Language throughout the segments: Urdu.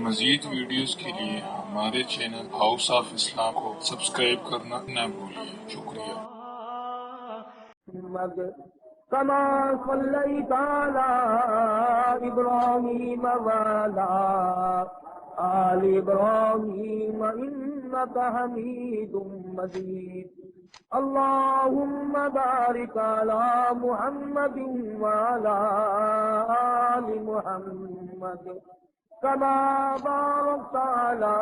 مزید ویڈیوز کے لیے ہمارے چینل ہاؤس آف اسلام کو سبسکرائب کرنا نہ بھولیے۔ شکریہ۔ كما صليت على إبراهيم وعلى آل إبراهيم إنك حميد مجيد اللهم بارك على محمد وعلى آل محمد كما باركت على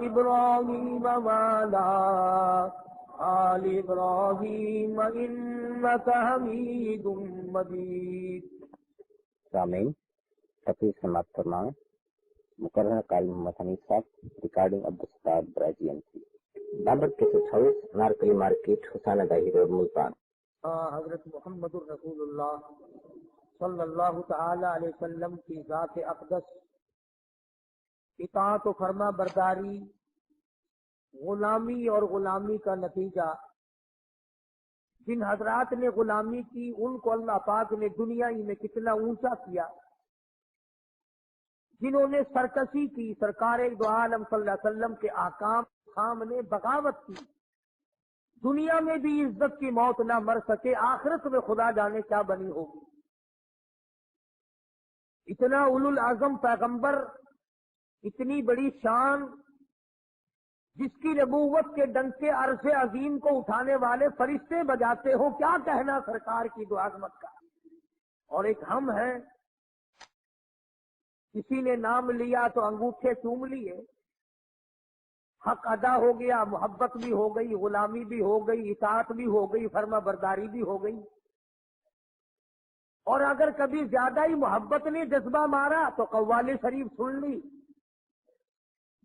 إبراهيم وعلى آل ابراہیم انک حمید مجید۔ سامعین، تقریر سماعت فرمائیں۔ مقررہ قاری محمد حنیف صاحب، ریکارڈنگ عبدالستار براجی MC، number 326، Narkali market, Hussain Agahi road, Multan. حضرت محمد رسول اللہ صلی اللہ تعالی علیہ وسلم کی ذات اقدس، اطاعت و فرما برداری، غلامی اور غلامی کا نتیجہ، جن حضرات نے غلامی کی ان کو اللہ پاک نے دنیا ہی میں کتنا اونچا کیا، جنہوں نے سرکشی کی، سرکار دو عالم صلی اللہ علیہ وسلم کے احکام سامنے بغاوت کی، دنیا میں بھی عزت کی موت نہ مر سکے، آخرت میں خدا جانے کیا بنی ہوگی۔ اتنا اولو العزم پیغمبر، اتنی بڑی شان، جس کی نبوت کے ڈنکے عرش عظیم کو اٹھانے والے فرشتے بجاتے ہو، کیا کہنا سرکار کی دو عظمت کا۔ اور ایک ہم ہیں، کسی نے نام لیا تو انگوٹھے چوم لیے، حق ادا ہو گیا، محبت بھی ہو گئی، غلامی بھی ہو گئی، اطاعت بھی ہو گئی، فرما برداری بھی ہو گئی۔ اور اگر کبھی زیادہ ہی محبت نے جذبہ مارا تو قوال شریف سن لی،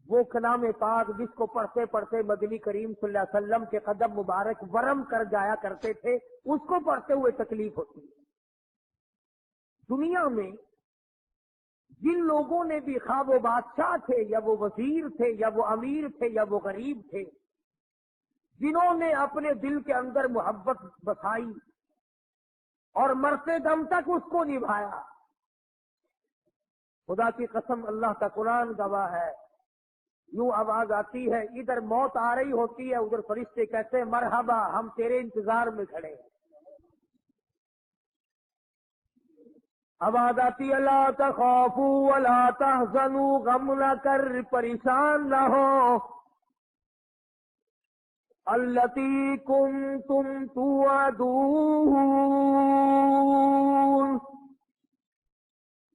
وہ کلام پاک جس کو پڑھتے پڑھتے مدنی کریم صلی اللہ علیہ وسلم کے قدم مبارک ورم کر جایا کرتے تھے، اس کو پڑھتے ہوئے تکلیف ہوتی ہے۔ دنیا میں جن لوگوں نے بھی، خواہ وہ بادشاہ تھے یا وہ وزیر تھے یا وہ امیر تھے یا وہ غریب تھے، جنہوں نے اپنے دل کے اندر محبت بسائی اور مرتے دم تک اس کو نبھایا، خدا کی قسم اللہ کا قرآن گواہ ہے، یوں آواز آتی ہے، ادھر موت آ رہی ہوتی ہے، ادھر فرشتے کہتے ہیں مرحبا، ہم تیرے انتظار میں کھڑے ہیں۔ آواز آتی ہے لا تخافوا ولا تحزنوا، غم نہ کر، پریشان نہ ہو، التی کنتم توعدون،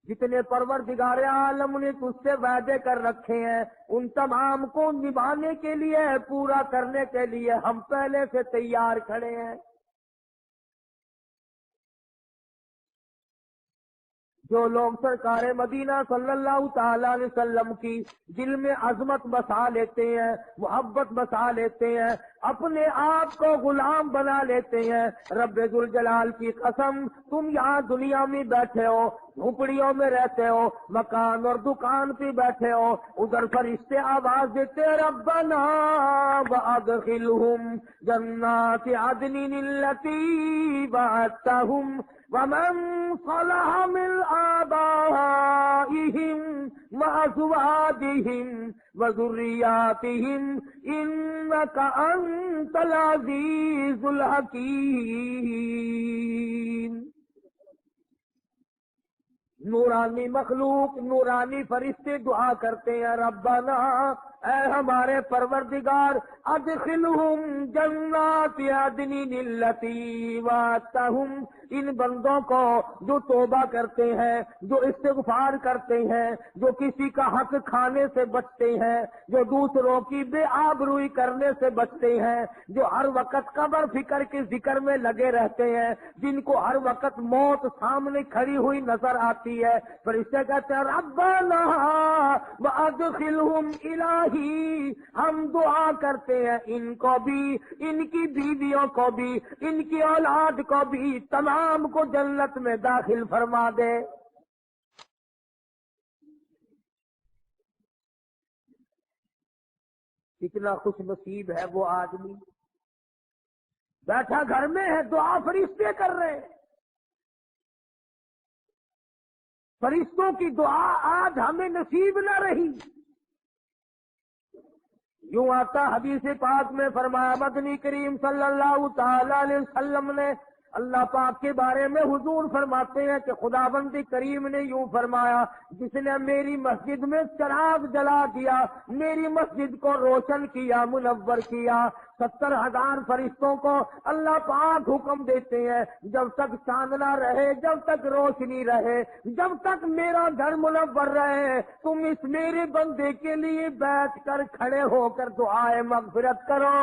جتنے پروردگار عالم نے تجھ سے وعدے کر رکھے ہیں ان تمام کو نبھانے کے لیے، پورا کرنے کے لیے ہم پہلے سے تیار کھڑے ہیں۔ جو لوگ سرکار مدینہ صلی اللہ تعالی علیہ وسلم کی دل میں عظمت بسا لیتے ہیں، محبت بسا لیتے ہیں، اپنے آپ کو غلام بنا لیتے ہیں، رب ذوالجلال کی قسم، تم یہاں دنیا میں بیٹھے ہو، جھوپڑیوں میں رہتے ہو، مکان اور دکان پہ بیٹھے ہو، ادھر فرشتے آواز دیتے ربنا وادخلہم جنات عدن التی وعدتہم ومن صلح من آبائهم وأزواجهم وذرياتهم إنك أنت العزيز الحكيم۔ نورانی مخلوق، نورانی فرشتے دعا کرتے ہیں ربنا، اے ہمارے پروردگار، ادخلہم جنات عدن التی وعدتہم، ان بندوں کو جو توبہ کرتے ہیں، جو استغفار کرتے ہیں، جو کسی کا حق کھانے سے بچتے ہیں، جو دوسروں کی بے آبروئی کرنے سے بچتے ہیں، جو ہر وقت قبر فکر کے ذکر میں لگے رہتے ہیں، جن کو ہر وقت موت سامنے کھڑی ہوئی نظر آتی ہے، فرشتے کہتے ہیں ربنا وادخلہم الہی، ہم دعا کرتے ہیں ان کو بھی، ان کی بیویوں کو بھی، ان کی اولاد کو بھی، تمام کو جنت میں داخل فرما دے۔ کتنا خوش نصیب ہے وہ آدمی، بیٹھا گھر میں ہے، دعا فرشتے کر رہے ہیں۔ فرشتوں کی دعا آج ہمیں نصیب نہ رہی. یوں آتا حدیث پاک میں فرمایا مدنی کریم صلی اللہ تعالی علیہ وسلم نے اللہ پاک کے بارے میں حضور فرماتے ہیں کہ خداوند کریم نے یوں فرمایا جس نے میری مسجد میں چراغ جلا دیا، میری مسجد کو روشن کیا، منور کیا، 70,000 فرشتوں کو اللہ پاک حکم دیتے ہیں جب تک چاندنا رہے، جب تک روشنی رہے، جب تک میرا گھر منور رہے، تم اس میرے بندے کے لیے بیٹھ کر کھڑے ہو کر دعائے مغفرت کرو.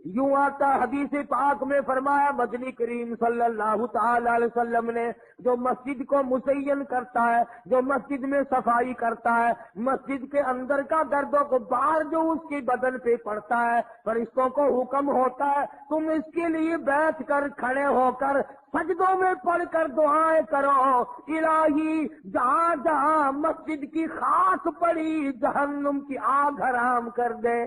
یوں آتا حدیث پاک میں فرمایا مدنی کریم صلی اللہ تعالی علیہ وسلم نے جو مسجد کو مزین کرتا ہے، جو مسجد میں صفائی کرتا ہے، مسجد کے اندر کا گرد و غبار جو اس کی بدن پہ پڑتا ہے، فرشتوں کو حکم ہوتا ہے تم اس کے لیے بیٹھ کر کھڑے ہو کر سجدوں میں پڑھ کر دعائیں کرو. الہی جہاں جہاں مسجد کی خاص پڑی جہنم کی آگ حرام کر دے.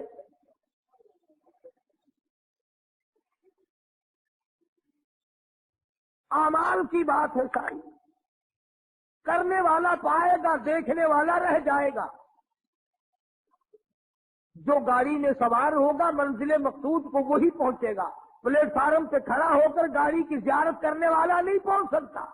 اعمال کی بات ہے ساری، کرنے والا پائے گا، دیکھنے والا رہ جائے گا. جو گاڑی میں سوار ہوگا منزل مقصود کو وہی پہنچے گا. پلیٹ فارم پہ کھڑا ہو کر گاڑی کی زیارت کرنے والا نہیں پہنچ سکتا.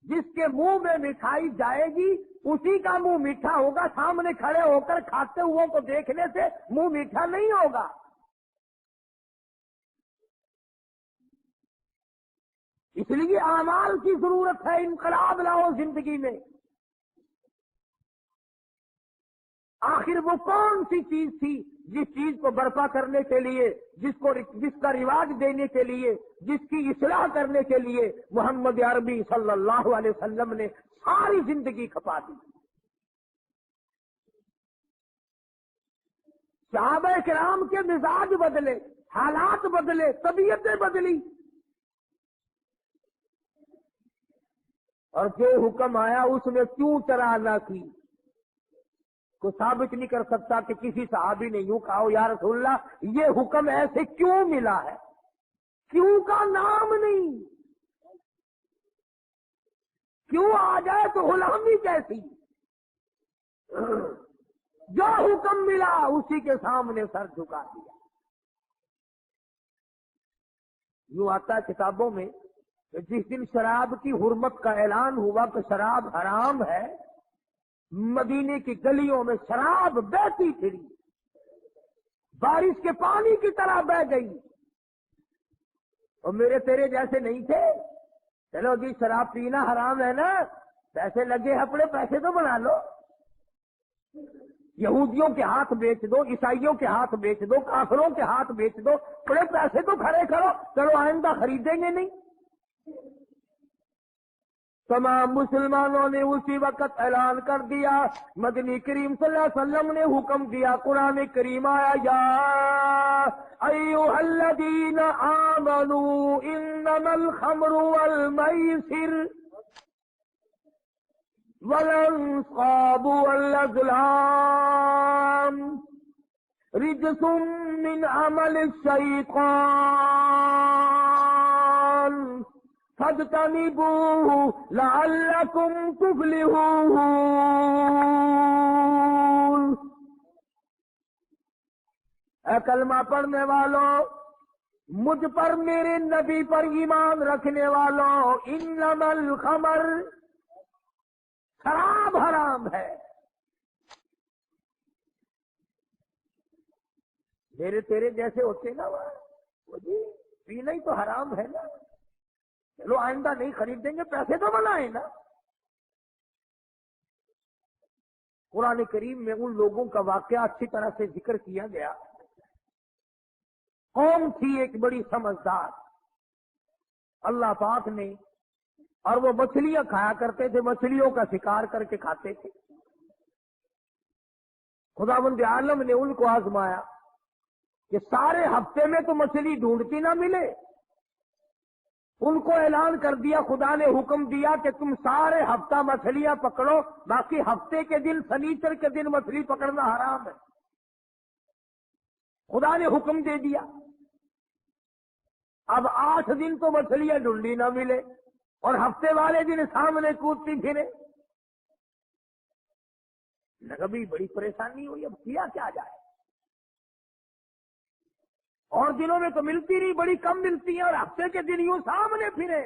جس کے منہ میں مٹھائی جائے گی اسی کا منہ میٹھا ہوگا، سامنے کھڑے ہو کر کھاتے ہوئے کو دیکھنے سے منہ میٹھا نہیں ہوگا. اس لیے اعمال کی ضرورت ہے. انقلاب لاؤ زندگی میں. آخر وہ کون سی چیز تھی جس چیز کو برپا کرنے کے لیے، جس کا رواج دینے کے لیے، جس کی اصلاح کرنے کے لیے محمد عربی صلی اللہ علیہ وسلم نے ساری زندگی کھپا دی. صحابہ کرام کے مزاج بدلے، حالات بدلے، طبیعتیں بدلی، اور جو حکم آیا اس میں کیوں چرا نہ کی. کوئی ثابت نہیں کر سکتا کہ کسی صحابی نے یوں کہا یا رسول اللہ یہ حکم ایسے کیوں ملا ہے. کیوں کا نام نہیں. کیوں آ جائے تو غلامی کیسی. جو حکم ملا اسی کے سامنے سر جھکا دیا. یوں آتا ہے کتابوں میں کہ جس دن شراب کی حرمت کا اعلان ہوا کہ شراب حرام ہے، مدینے کی گلیوں میں شراب بہتی پھری، بارش کے پانی کی طرح بہ گئی. اور میرے تیرے جیسے نہیں تھے، چلو جی شراب پینا حرام ہے نا، پیسے لگے اپنے پیسے تو بنا لو. یہودیوں کے ہاتھ بیچ دو، عیسائیوں کے ہاتھ بیچ دو، کافروں کے ہاتھ بیچ دو، بڑے پیسے تو کھڑے کرو، چلو آئندہ خریدیں گے نہیں. تمام مسلمانوں نے اسی وقت اعلان کر دیا. مدنی کریم صلی اللہ علیہ وسلم نے حکم دیا. قرآن کریم آیا یا ایھا الذین آمنوا انما الخمر والمیسر والانصاب والازلام رجس من عمل الشیطان فاجتنبوه لعلکم تفلحون. اے کلمہ پڑھنے والوں، مجھ پر میرے نبی پر ایمان رکھنے والوں، انما الخمر، شراب حرام ہے. میرے تیرے جیسے ہوتے نا وہ جی پینا ہی تو حرام ہے نا، چلو آئندہ نہیں خریدیں گے، پیسے تو بنائیں نا. قرآن کریم میں ان لوگوں کا واقعہ اچھی طرح سے ذکر کیا گیا. قوم تھی ایک بڑی سمجھدار، اللہ پاک نے، اور وہ مچھلیاں کھایا کرتے تھے، مچھلیوں کا شکار کر کے کھاتے تھے. خداوند عالم نے ان کو آزمایا کہ سارے ہفتے میں تو مچھلی ڈھونڈتی نہ ملے. ان کو اعلان کر دیا، خدا نے حکم دیا کہ تم سارے ہفتہ مچھلیاں پکڑو، باقی ہفتے کے دن، سنیچر کے دن مچھلی پکڑنا حرام ہے. خدا نے حکم دے دیا، اب 8 دن تو مچھلیاں ڈھونڈی نہ ملے اور ہفتے والے دن سامنے کودتی پھرے۔ کبھی بڑی پریشانی ہوئی، اب کیا کیا جائے، اور دنوں میں تو ملتی نہیں، بڑی کم ملتی ہیں، اور ہفتے کے دن یوں سامنے پھرے۔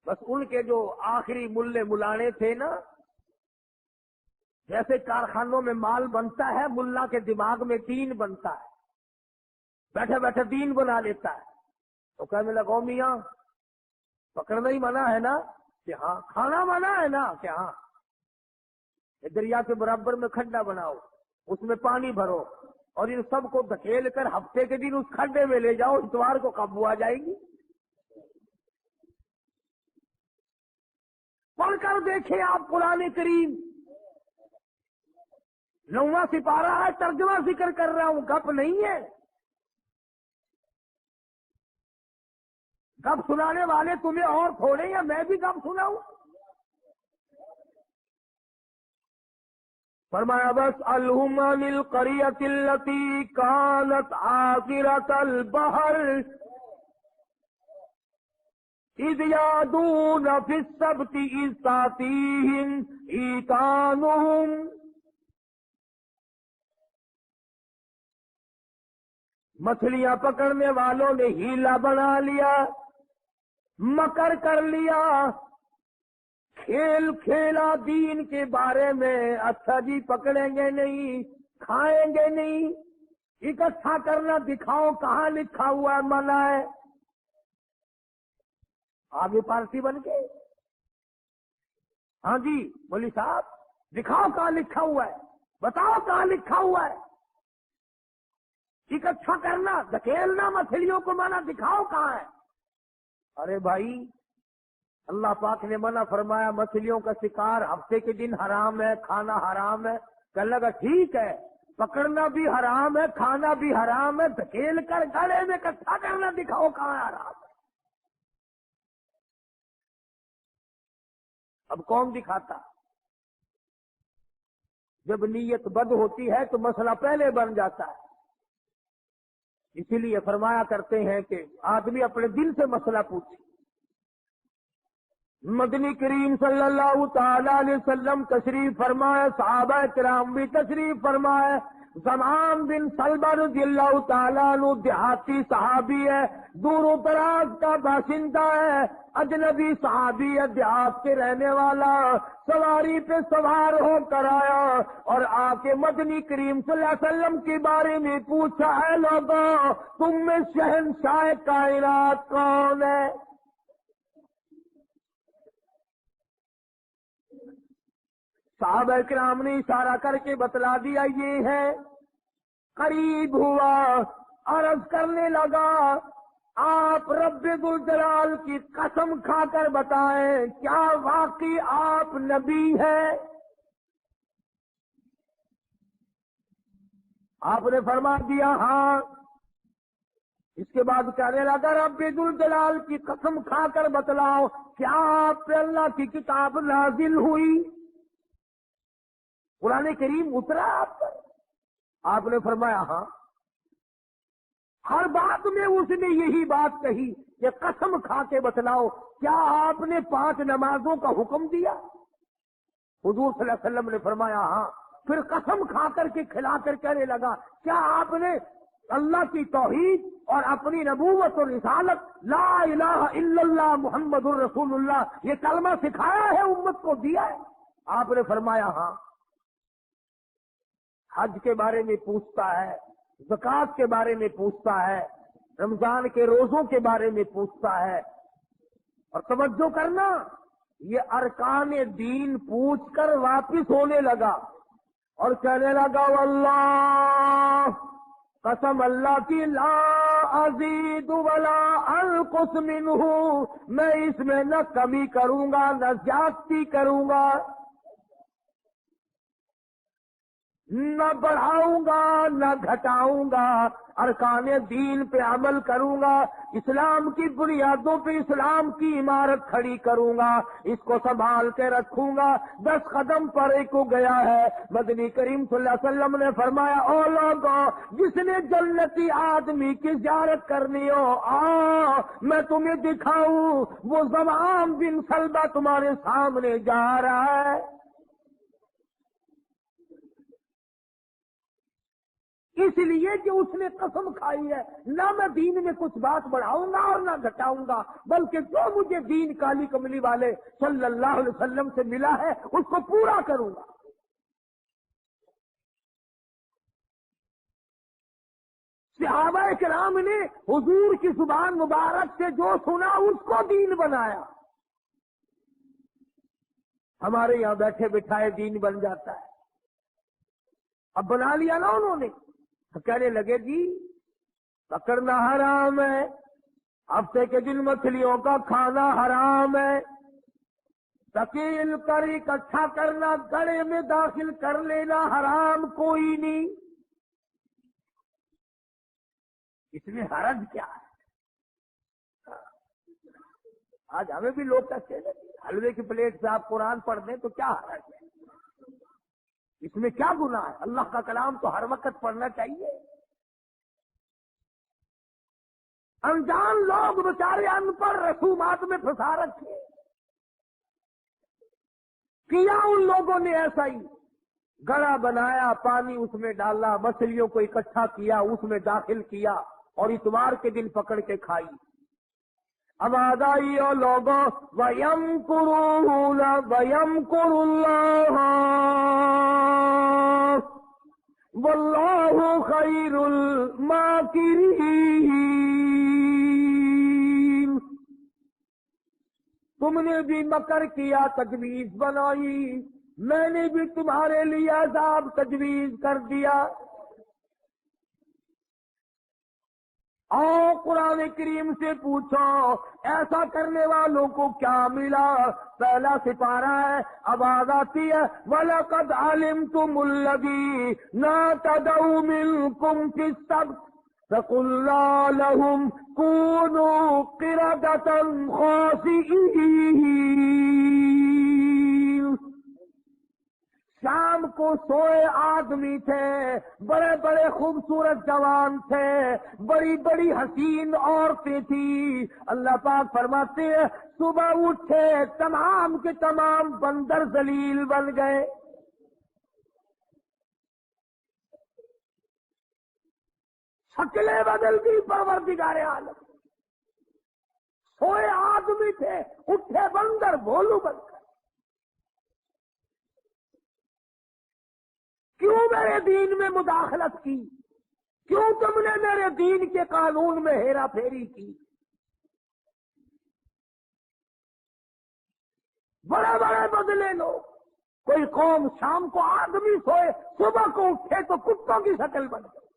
بس ان کے جو آخری ملے ملانے تھے نا، جیسے کارخانوں میں مال بنتا ہے، ملا کے دماغ میں دین بنتا ہے، بیٹھے بیٹھے دین بنا لیتا ہے۔ تو کہنے لگا میاں پکڑنا ہی منع ہے نا؟ کہ ہاں۔ کھانا منع ہے نا؟ کہ ہاں۔ دریا کے برابر میں کھڈا بناؤ، اس میں پانی بھرو، اور ان سب کو دھکیل کر ہفتے کے دن اس کھڈے میں لے جاؤ، اتوار کو قابو آ جائے گی۔ پڑھ کر دیکھیں آپ قرآن کریم، 9واں سپارہ ہے، ترجمہ ذکر کر رہا ہوں، گپ نہیں ہے۔ گپ سنانے والے تمہیں اور تھوڑے، یا میں بھی گپ سناؤں؟ فرمایا بس الہم عن القریۃ التی کانت عاقرۃ البحر اذ یعدون فی السبت اذ تأتیہم حیتانہم۔ مچھلیاں پکڑنے والوں نے ہیلا بنا لیا، مکر کر لیا، کھیل کھیلا دین کے بارے میں۔ اچھا جی پکڑیں گے نہیں، کھائیں گے نہیں، اکٹھا کرنا دکھاؤ کہاں لکھا ہوا ہے منع ہے۔ آگے پارٹی بن گئے، ہاں جی مولوی صاحب دکھاؤ کہاں لکھا ہوا ہے، بتاؤ کہاں لکھا ہوا ہے۔ اکٹھا کرنا، دھکیلنا مچھلیوں کو منع، دکھاؤ کہاں ہے۔ ارے بھائی اللہ پاک نے منع فرمایا، مچھلیوں کا شکار ہفتے کے دن حرام ہے، کھانا حرام ہے۔ کہنے لگا ٹھیک ہے، پکڑنا بھی حرام ہے، کھانا بھی حرام ہے، دھکیل کر گلے میں اکٹھا کرنا دکھاؤ کہاں حرام ہے۔ اب کون دکھاتا؟ جب نیت بد ہوتی ہے تو مسئلہ پہلے بن جاتا ہے۔ اسی لیے فرمایا کرتے ہیں کہ آدمی اپنے دل سے مسئلہ پوچھے۔ مدنی کریم صلی اللہ تعالی علیہ وسلم تشریف فرمائے، صحابہ کرام بھی تشریف فرمائے۔ زمان بن سلمہ رضی اللہ تعالیٰ عنہ دیہاتی صحابی ہے، دور و دراز کا باشندہ ہے، اجنبی صحابی ہے، دیہات کے رہنے والا، سواری پہ سوار ہو کر آیا اور آ کے مدنی کریم صلی اللہ علیہ وسلم کے بارے میں پوچھا، اے لوگوں تم میں شہنشاہ کائنات کون ہے؟ صحابہ کرام نے اشارہ کر کے بتلا دیا یہ ہے۔ قریب ہوا، عرض کرنے لگا آپ رب ذوالجلال کی قسم کھا کر بتائیں کیا واقعی آپ نبی ہیں؟ آپ نے فرما دیا ہاں۔ اس کے بعد کہنے لگا رب ذوالجلال کی قسم کھا کر بتلاؤ کیا آپ پہ اللہ کی کتاب نازل ہوئی؟ قرآن کریم اترا آپ پر؟ آپ نے فرمایا ہاں۔ ہر بات میں اس نے یہی بات کہی کہ قسم کھا کے بتلاؤ کیا آپ نے 5 نمازوں کا حکم دیا؟ حضور صلی اللہ علیہ وسلم نے فرمایا ہاں۔ پھر قسم کھا کر کے کھلا کر کہنے لگا کیا آپ نے اللہ کی توحید اور اپنی نبوت اور رسالت لا الہ الا اللہ محمد الرسول اللہ یہ کلمہ سکھایا ہے، امت کو دیا ہے؟ آپ نے فرمایا ہاں۔ حج کے بارے میں پوچھتا ہے، زکوٰۃ کے بارے میں پوچھتا ہے، رمضان کے روزوں کے بارے میں پوچھتا ہے، اور توجہ کرنا یہ ارکان دین پوچھ کر واپس ہونے لگا اور کہنے لگا واللہ قسم اللہ کی لا ازید ولا انقص منہ، میں اس میں نہ کمی کروں گا نہ زیادتی کروں گا۔ نہ بڑھاؤں گا نہ گھٹاؤں گا، ارکان دین پہ عمل کروں گا، اسلام کی بنیادوں پہ اسلام کی عمارت کھڑی کروں گا، اس کو سنبھال کے رکھوں گا۔ 10 قدم پر ایک کو گیا ہے، مدنی کریم صلی اللہ علیہ وسلم نے فرمایا، او لوگوں جس نے جنتی آدمی کی زیارت کرنی ہو آؤ میں تمہیں دکھاؤں، وہ زمام بن سلبہ تمہارے سامنے جا رہا ہے۔ اس لیے کہ اس نے قسم کھائی ہے، نہ میں دین میں کچھ بات بڑھاؤں گا اور نہ گھٹاؤں گا، بلکہ جو مجھے دین کالی کملی والے صلی اللہ علیہ وسلم سے ملا ہے اس کو پورا کروں گا۔ صحابہ کرام نے حضور کی زبان مبارک سے جو سنا اس کو دین بنایا۔ ہمارے یہاں بیٹھے بٹھائے دین بن جاتا ہے، اب بنا لیا نا انہوں نے، تو کہنے لگے جی پکڑنا حرام ہے، ہفتے کے دن مچھلیوں کا کھانا حرام ہے، تکیل کر اکٹھا کرنا گڑے میں داخل کر لینا حرام، کوئی نہیں، اس میں حرج کیا ہے؟ آج ہمیں بھی لوگ کہتے ہیں حلوے کی پلیٹ سے آپ قرآن پڑھ دیں تو کیا حرج ہے، اس میں کیا گناہ ہے؟ اللہ کا کلام تو ہر وقت پڑھنا چاہیے۔ انجان لوگ بیچارے ان پڑھ رسومات میں پھنسا رکھے، کیا ان لوگوں نے ایسا ہی گڑا بنایا، پانی اس میں ڈالا، مچھلیوں کو اکٹھا کیا، اس میں داخل کیا اور اتوار کے دن پکڑ کے کھائی۔ اب آدائی اور لوگوں وَيَمْكُرُونَ وَيَمْكُرُ اللَّهُ وَاللَّهُ خَيْرُ الْمَاكِرِينَ۔ تم نے بھی مکر کیا، تجویز بنائی، میں نے بھی تمہارے لیے عذاب تجویز کر دیا۔ اور قرآن کریم سے پوچھو ایسا کرنے والوں کو کیا ملا؟ پہلا سپارہ ہے، آواز آتی ہے وَلَقَدْ عَلِمْتُمُ الَّذِينَ اعْتَدَوْا مِنْكُمْ فِي السَّبْتِ فَقُلْنَا لَهُمْ كُونُوا قِرَدَةً خَاسِئِينَ۔ شام کو سوئے آدمی تھے، بڑے بڑے خوبصورت جوان تھے، بڑی بڑی حسین عورتیں تھیں، اللہ پاک فرماتے ہیں صبح اٹھے تمام کے تمام بندر ذلیل بن گئے۔ شکلیں بدل گئی پروردگار عالم، سوئے آدمی تھے اٹھے بندر بھولو بن گئے۔ کیوں میرے دین میں مداخلت کی؟ کیوں تم نے میرے دین کے قانون میں ہیرا پھیری کی؟ بڑے بڑے بدلے لوگ، کوئی قوم شام کو آدمی سوئے صبح کو اٹھے تو کتوں کی شکل بن گئی۔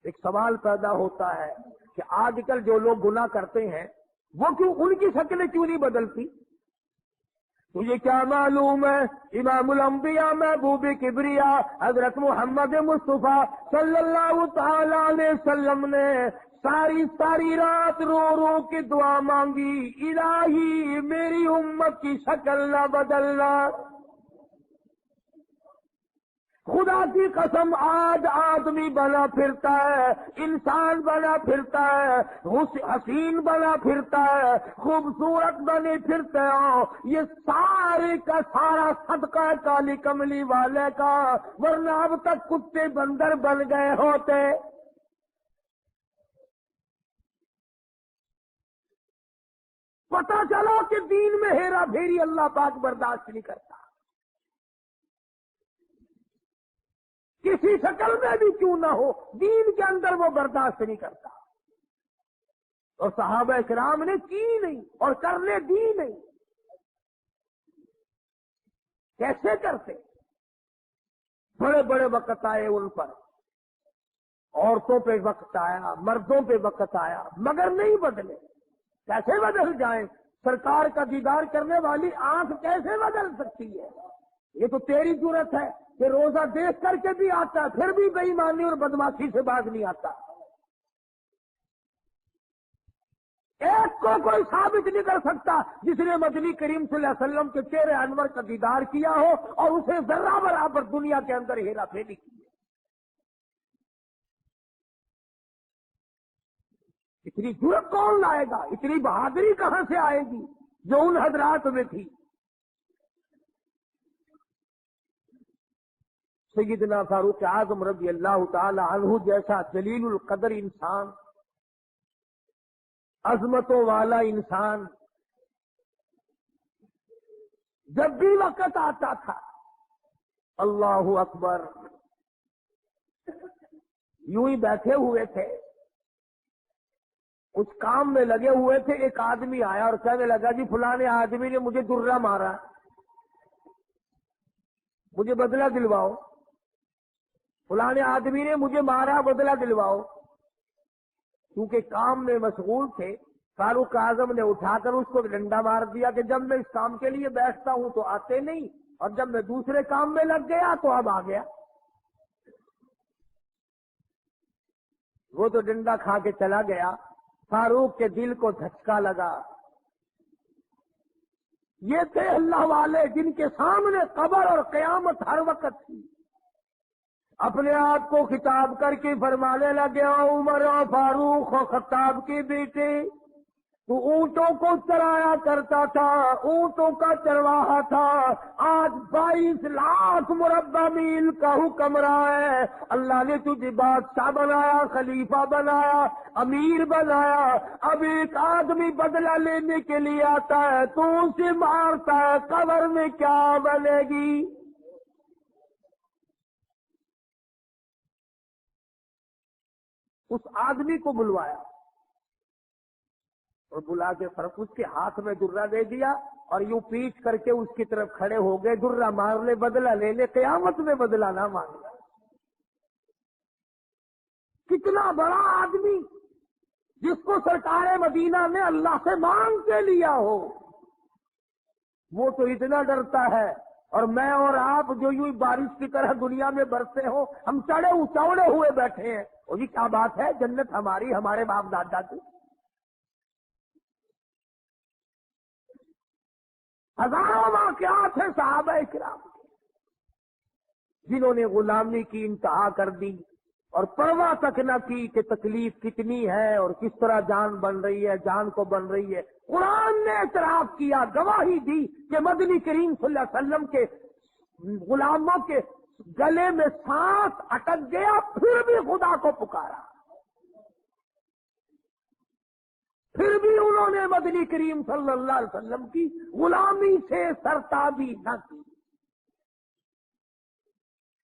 ایک سوال پیدا ہوتا ہے کہ آج کل جو لوگ گناہ کرتے ہیں وہ کیوں، ان کی شکلیں کیوں نہیں بدلتی؟ تجھے کیا معلوم ہے امام الانبیاء محبوب کبریا حضرت محمد مصطفیٰ صلی اللہ تعالی علیہ وسلم نے ساری رات رو رو کے دعا مانگی، الہی میری امت کی شکل نہ بدلنا۔ خدا کی قسم آج آدمی بنا پھرتا ہے، انسان بنا پھرتا ہے، حسین بنا پھرتا ہے، خوبصورت بنے پھرتے ہو، یہ سارے کا سارا صدقہ کالی کملی والے کا، ورنہ اب تک کتے بندر بن گئے ہوتے۔ پتہ چلا کہ دین میں ہیرا پھیری اللہ پاک برداشت نہیں کرتا، کسی شکل میں بھی کیوں نہ ہو، دین کے اندر وہ برداشت نہیں کرتا۔ اور صحابہ کرام نے کی نہیں اور کرنے دی نہیں۔ کیسے کرتے؟ بڑے بڑے وقت آئے ان پر، عورتوں پہ وقت آیا، مردوں پہ وقت آیا، مگر نہیں بدلے۔ کیسے بدل جائیں؟ سرکار کا دیدار کرنے والی آنکھ کیسے بدل سکتی ہے؟ یہ تو تیری ضرورت ہے کہ روزہ دیکھ کر کے بھی آتا ہے پھر بھی بے ایمانی اور بدماشی سے باز نہیں آتا. ایک کو کوئی ثابت نہیں کر سکتا جس نے مدنی کریم صلی اللہ علیہ وسلم کے چہرے انور کا دیدار کیا ہو اور اسے ذرہ برابر دنیا کے اندر ہیرا پھیری کی ہے. اتنی جرأت کون لائے گا؟ اتنی بہادری کہاں سے آئے گی جو ان حضرات میں تھی؟ سیدنا فاروق اعظم رضی اللہ تعالی عنہ جیسا جلیل القدر انسان، عظمتوں والا انسان، جب بھی وقت آتا تھا اللہ اکبر یوں ہی بیٹھے ہوئے تھے، کچھ کام میں لگے ہوئے تھے، ایک آدمی آیا اور کہنے لگا جی فلانے آدمی نے مجھے درہ مارا، مجھے بدلہ دلواؤ، فلانے آدمی نے مجھے مارا، بدلہ دلواؤ. کیونکہ کام میں مشغول تھے، فاروق اعظم نے اٹھا کر اس کو ڈنڈا مار دیا کہ جب میں اس کام کے لیے بیٹھتا ہوں تو آتے نہیں، اور جب میں دوسرے کام میں لگ گیا تو اب آ گیا. وہ تو ڈنڈا کھا کے چلا گیا. فاروق کے دل کو دھچکا لگا. یہ تھے اللہ والے جن کے سامنے قبر اور قیامت ہر وقت تھی. اپنے آپ کو خطاب کر کے فرمانے لگے عمر و فاروق و خطاب کے بیٹے، تو اونٹوں کو چرایا کرتا تھا، اونٹوں کا چرواہا تھا، آج 22 لاکھ مربع میل کا حکمراں ہے. اللہ نے تجھے بادشاہ بنایا، خلیفہ بنایا، امیر بنایا. اب ایک آدمی بدلہ لینے کے لیے آتا ہے تو اسے مارتا ہے، قبر میں کیا بنے گی؟ اس آدمی کو بلوایا اور بلا کے فرق اس کے ہاتھ میں درہ دے دیا اور یوں پیٹ کر کے اس کی طرف کھڑے ہو گئے، درہ مار لے، بدلہ لے لے، قیامت میں بدلہ نہ مانگا. کتنا بڑا آدمی جس کو سرکار مدینہ نے اللہ سے مانگ کے لیا ہو، وہ تو اتنا ڈرتا ہے. اور میں اور آپ جو یوں بارش کی طرح دنیا میں برسے ہو، ہم چوڑے ہوئے بیٹھے ہیں. وہ جی کیا بات ہے، جنت ہماری، ہمارے باپ دادا کی. ہزاروں واقعات ہیں صحابہ کرام کے جنہوں نے غلامی کی انتہا کر دی اور پرواہ تک نہ کی کہ تکلیف کتنی ہے اور کس طرح جان بن رہی ہے، جان کو بن رہی ہے. قرآن نے اعتراف کیا، گواہی دی کہ مدنی کریم صلی اللہ علیہ وسلم کے غلاموں کے گلے میں سانس اٹک گیا، پھر بھی خدا کو پکارا، پھر بھی انہوں نے مدنی کریم صلی اللہ علیہ وسلم کی غلامی سے سرتابی نہ کی.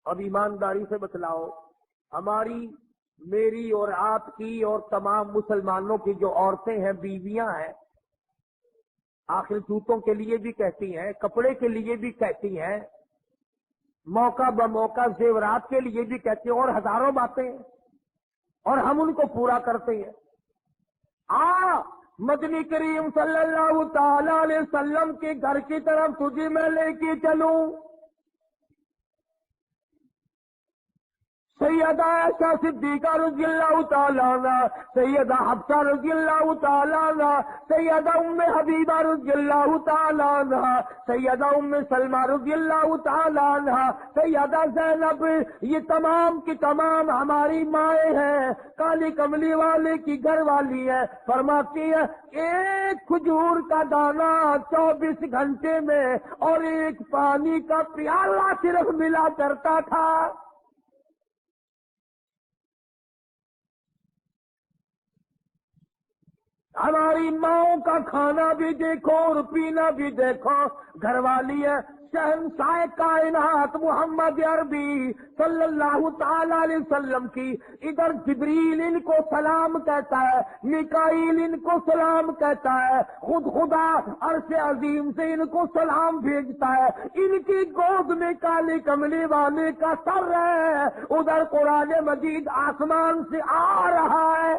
اب ایمانداری سے بتلاؤ، ہماری، میری اور آپ کی اور تمام مسلمانوں کی جو عورتیں ہیں، بیویاں ہیں، آخر جوتوں کے لیے بھی کہتی ہیں، کپڑے کے لیے بھی کہتی ہیں، موقع بموقع زیورات کے لیے بھی کہتے ہیں، اور ہزاروں باتیں ہیں، اور ہم ان کو پورا کرتے ہیں. مدنی کریم صلی اللہ تعالی علیہ وسلم کے گھر کی طرف تجھے میں لے کے چلوں. سیدہ عائشہ صدیقہ رضی اللہ تعالیٰ عنہ، سیدہ حفصہ رضی اللہ تعالیٰ عنہ، سیدہ ام حبیبہ رضی اللہ تعالیٰ عنہ، سیدہ ام سلمہ رضی اللہ تعالیٰ عنہ، سیدہ زینب، یہ تمام کی تمام ہماری مائیں ہیں. کالی کملی والے کی گھر والی ہے. فرماتی ہے ایک کھجور کا دانہ 24 گھنٹے میں اور ایک پانی کا پیالہ صرف ملا کرتا تھا. ہماری ماؤں کا کھانا بھی دیکھو اور پینا بھی دیکھو. گھر والی ہے شہنشاہ کائنات محمد عربی صلی اللہ تعالی علیہ وسلم کی. ادھر جبریل ان کو سلام کہتا ہے، میکائیل ان کو سلام کہتا ہے، خود خدا عرش عظیم سے ان کو سلام بھیجتا ہے. ان کی گود میں کالی کملی والے کا سر ہے. ادھر قرآن مجید آسمان سے آ رہا ہے.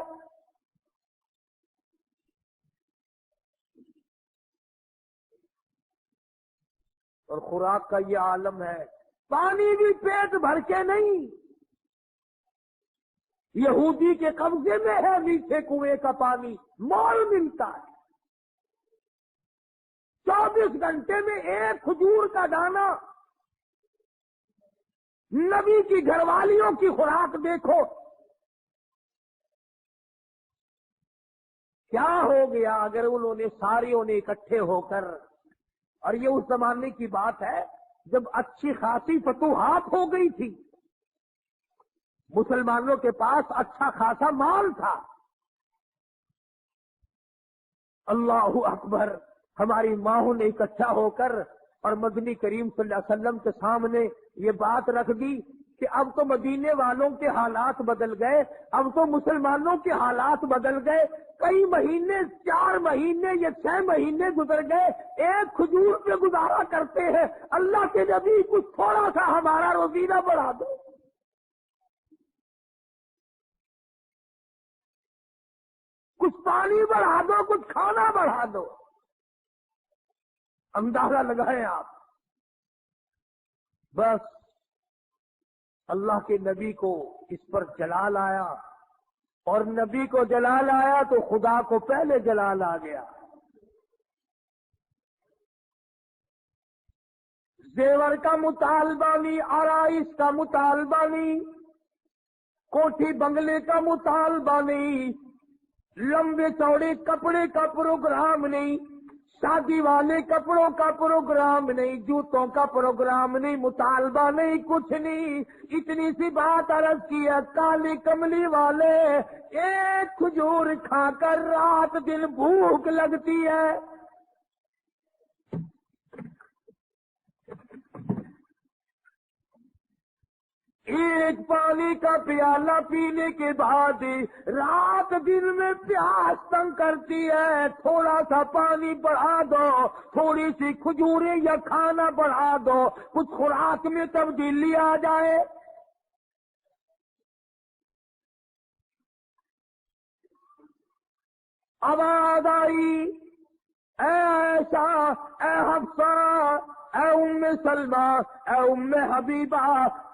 اور خوراک کا یہ عالم ہے. پانی بھی پیٹ بھر کے نہیں، یہودی کے قبضے میں ہے میٹھے کنویں کا پانی، مول ملتا ہے. 24 گھنٹے میں ایک کھجور کا دانہ. نبی کی گھر والیوں کی خوراک دیکھو. کیا ہو گیا اگر انہوں نے ساریوں نے اکٹھے ہو کر، اور یہ اس زمانے کی بات ہے جب اچھی خاصی فتوحات ہو گئی تھی، مسلمانوں کے پاس اچھا خاصا مال تھا. اللہ اکبر. ہماری ماؤں نے اکٹھا ہو کر اور مدنی کریم صلی اللہ علیہ وسلم کے سامنے یہ بات رکھ دی کہ اب تو مدینے والوں کے حالات بدل گئے، اب تو مسلمانوں کے حالات بدل گئے. کئی مہینے، 4 مہینے یا 6 مہینے گزر گئے، ایک کھجور پہ گزارا کرتے ہیں. اللہ کے نبی کچھ تھوڑا سا ہمارا روزینہ بڑھا دو. کچھ پانی بڑھا دو، کچھ کھانا بڑھا دو. اندازہ لگائیں آپ. بس اللہ کے نبی کو اس پر جلال آیا، اور نبی کو جلال آیا تو خدا کو پہلے جلال آ گیا. زیور کا مطالبہ نہیں، آرائش کا مطالبہ نہیں، کوٹھی بنگلے کا مطالبہ نہیں، لمبے چوڑے کپڑے کا پروگرام نہیں، شادی والے کپڑوں کا پروگرام نہیں، جوتوں کا پروگرام نہیں، مطالبہ نہیں، کچھ نہیں. اتنی سی بات عرض کی ہے، کالی کملی والے ایک کھجور کھا کر رات دن بھوک لگتی ہے. ایک پانی کا پیالہ پینے کے بعد رات دن میں پیاس تنگ کرتی ہے. تھوڑا سا پانی بڑھا دو، تھوڑی سی کھجوریں یا کھانا بڑھا دو، کچھ خوراک میں تبدیلی آ جائے. آواز آئی، اے عائشہ، اے حفصہ، اے ام سلمہ، اے ام حبیبہ،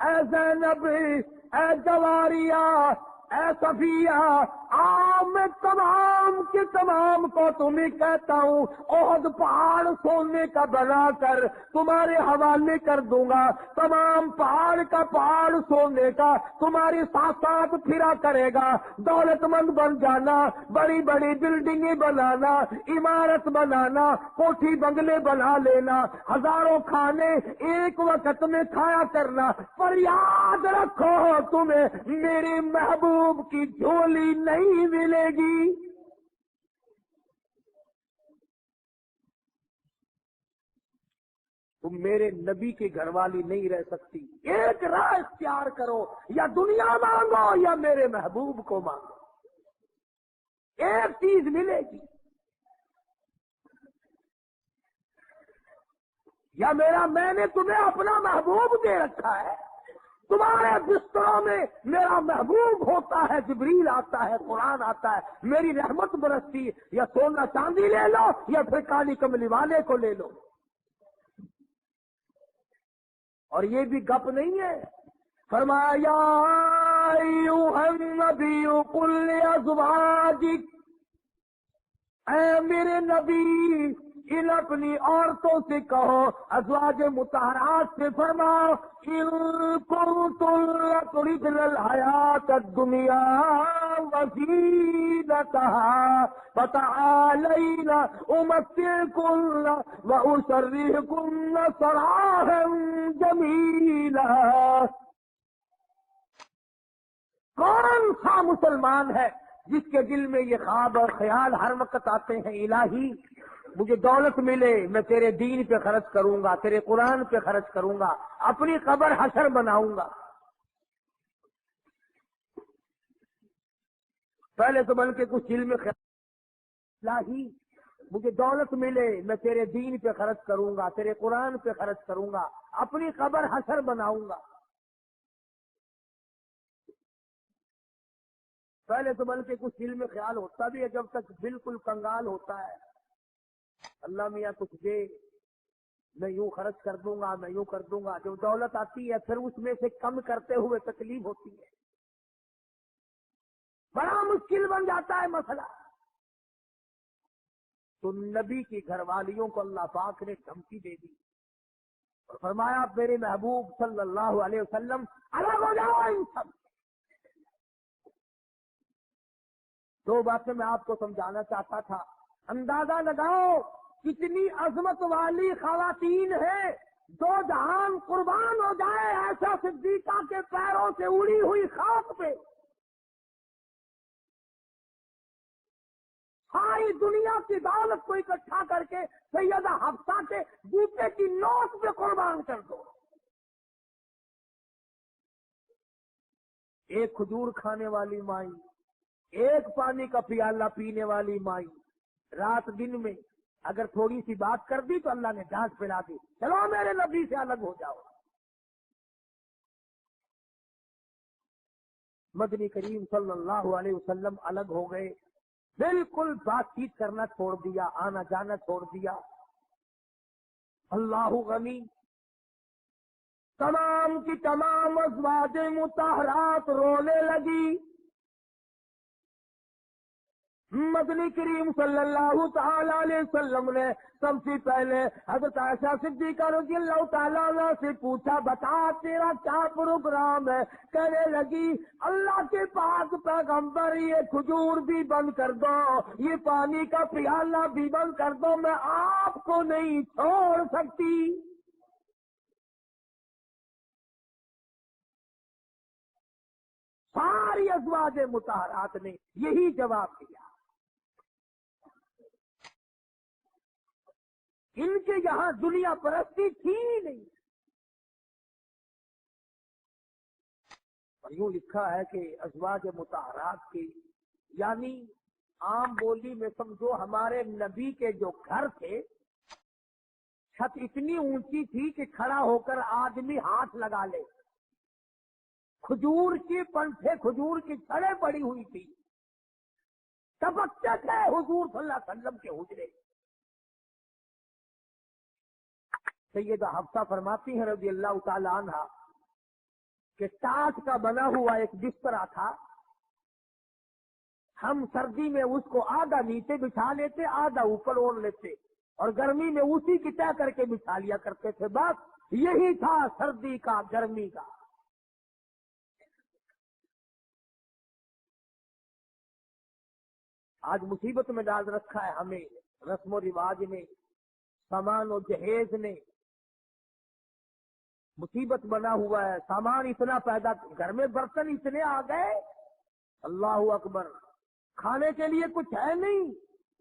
اے زینب، اے جواریہ، اے صفیہ، میں تمام کے تمام کو تمہیں کہتا ہوں، احد پہاڑ سونے کا بنا کر تمہارے حوالے کر دوں گا. تمام پہاڑ کا پہاڑ سونے کا تمہارے ساتھ ساتھ پھرا کرے گا. دولت مند بن جانا، بڑی بڑی بلڈنگیں بنانا، عمارت بنانا، کوٹھی بنگلے بنا لینا، ہزاروں کھانے ایک وقت میں کھایا کرنا. پر یاد رکھو تمہیں میرے محبوب کی جھولی نہیں ملے گی. تم میرے نبی کی گھر والی نہیں رہ سکتی. ایک راہ اختیار کرو، یا دنیا مانگو یا میرے محبوب کو مانگو. ایک چیز ملے گی، یا میں نے تمہیں اپنا محبوب دے رکھا ہے، تمہارے بستروں میں میرا محبوب ہوتا ہے، جبریل آتا ہے، قرآن آتا ہے، میری رحمت برستی. یا سونا چاندی لے لو یا پھر کالی کملی والے کو لے لو. اور یہ بھی گپ نہیں ہے. فرمایا ایھا النبی قل لازواجک، اے میرے نبی ان اپنی عورتوں سے کہو، ازواج مطہرات سے فرماؤ، ان کنتن تردن الحیات الدنیا وزینتها فتعالین امتعکن واسرحکن سراحا جمیلا. کون سا مسلمان ہے جس کے دل میں یہ خواب اور خیال ہر وقت آتے ہیں، الہی مجھے دولت ملے، میں تیرے دین پہ خرچ کروں گا، تیرے قرآن پہ خرچ کروں گا، اپنی قبر حشر بناؤں گا. پہلے تو بلکہ کچھ دل میں خیال، الہی مجھے دولت ملے، میں تیرے دین پہ خرچ کروں گا، تیرے قرآن پہ خرچ کروں گا، اپنی قبر حشر بناؤں گا. پہلے تو بلکہ کچھ دل میں خیال ہوتا بھی ہے، جب تک بالکل کنگال ہوتا ہے، اللہ میاں کچھ دے، میں یوں خرچ کر دوں گا، میں یوں کر دوں گا. جو دولت آتی ہے پھر اس میں سے کم کرتے ہوئے تکلیف ہوتی ہے، بڑا مشکل بن جاتا ہے مسئلہ. تو نبی کی گھر والیوں کو اللہ پاک نے دھمکی دے دی اور فرمایا میرے محبوب صلی اللہ علیہ وسلم الگ ہو جاؤ ان سب. دو باتیں میں آپ کو سمجھانا چاہتا تھا. اندازہ لگاؤ کتنی عظمت والی خواتین ہیں، دو جہان قربان ہو جائے ایسا صدیقہ کے پیروں سے اڑی ہوئی خاک پہ ساری دنیا کی دولت کو اکٹھا کر کے سیدہ حفصہ کے جوتے کی نوک پہ قربان کر دو. ایک کھجور کھانے والی مائی، ایک پانی کا پیالہ پینے والی مائی، رات دن میں اگر تھوڑی سی بات کر دی تو اللہ نے ڈانٹ پلا دی، چلو میرے نبی سے الگ ہو جاؤ. مدنی کریم صلی اللہ علیہ وسلم الگ ہو گئے، بالکل بات چیت کرنا چھوڑ دیا، آنا جانا چھوڑ دیا. اللہ غنی. تمام کی تمام ازواج مطہرات رونے لگی. مدنی کریم صلی اللہ تعالی علیہ وسلم نے سب سے پہلے حضرت عائشہ صدیقہ رضی اللہ تعالیٰ عنہ سے پوچھا بتا تیرا کیا پروگرام ہے. کہنے لگی اللہ کے پاک پیغمبر یہ کھجور بھی بند کر دو، یہ پانی کا پیالہ بھی بند کر دو، میں آپ کو نہیں چھوڑ سکتی. ساری ازواج مطہرات نے یہی جواب دیا. ان کے یہاں دنیا پرستی تھی ہی نہیں. اور یوں لکھا ہے کہ ازواج مطہرات کی یعنی عام بولی میں سمجھو ہمارے نبی کے جو گھر تھے چھت اتنی اونچی تھی کہ کھڑا ہو کر آدمی ہاتھ لگا لے. کھجور کی پنکھے کھجور کی چھڑیں پڑی ہوئی تھی، ٹپکتے تھے حضور صلی اللہ علیہ وسلم کے حجرے. سیدہ حفصہ فرماتی ہیں رضی اللہ تعالی عنہا کہ ٹاٹ کا بنا ہوا ایک بسترا تھا، ہم سردی میں اس کو آدھا نیچے بچھا لیتے آدھا اوپر اوڑھ لیتے اور گرمی میں اسی کی طے کر کے بچھا لیا کرتے تھے. بس یہی تھا سردی کا گرمی کا. آج مصیبت میں ڈال رکھا ہے ہمیں رسم و رواج نے، سامان و جہیز نے مصیبت بنا ہوا ہے. سامان اتنا پیدا، گھر میں برتن اتنے آ گئے، اللہ اکبر. کھانے کے لیے کچھ ہے نہیں،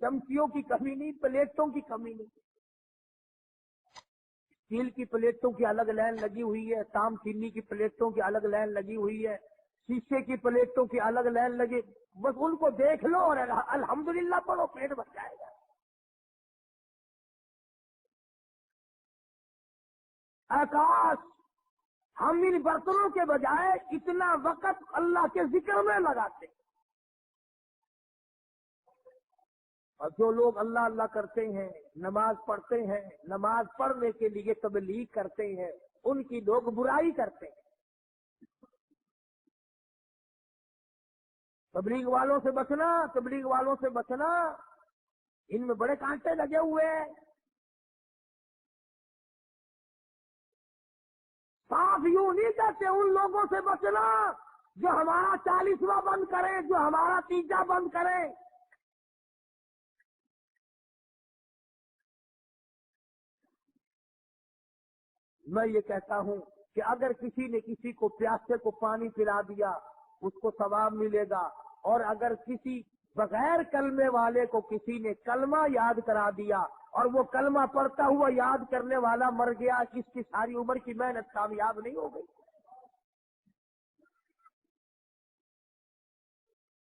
چمچیوں کی کمی نہیں، پلیٹوں کی کمی نہیں. اسٹیل کی پلیٹوں کی الگ لائن لگی ہوئی ہے، تام چینی کی پلیٹوں کی الگ لائن لگی ہوئی ہے، شیشے کی پلیٹوں کی الگ لائن لگی. بس ان کو دیکھ لو اور الحمدللہ پڑھو، پیٹ بچ جائے گا. آکاش ہم ان برتنوں کے بجائے اتنا وقت اللہ کے ذکر میں لگاتے، اور جو لوگ اللہ اللہ کرتے ہیں، نماز پڑھتے ہیں، نماز پڑھنے کے لیے تبلیغ کرتے ہیں، ان کی لوگ برائی کرتے ہیں. تبلیغ والوں سے بچنا، تبلیغ والوں سے بچنا، ان میں بڑے کانٹے لگے ہوئے ہیں. صاف یوں نہیں کہتے ان لوگوں سے بچنا جو ہمارا 40واں بند کرے، جو ہمارا 30 بند کرے. میں یہ کہتا ہوں کہ اگر کسی نے کسی کو پیاسے کو پانی پلا دیا اس کو ثواب ملے گا، اور اگر کسی بغیر کلمے والے کو کسی نے کلمہ یاد کرا دیا اور وہ کلمہ پڑھتا ہوا یاد کرنے والا مر گیا، اس کی ساری عمر کی محنت کامیاب نہیں ہو گئی.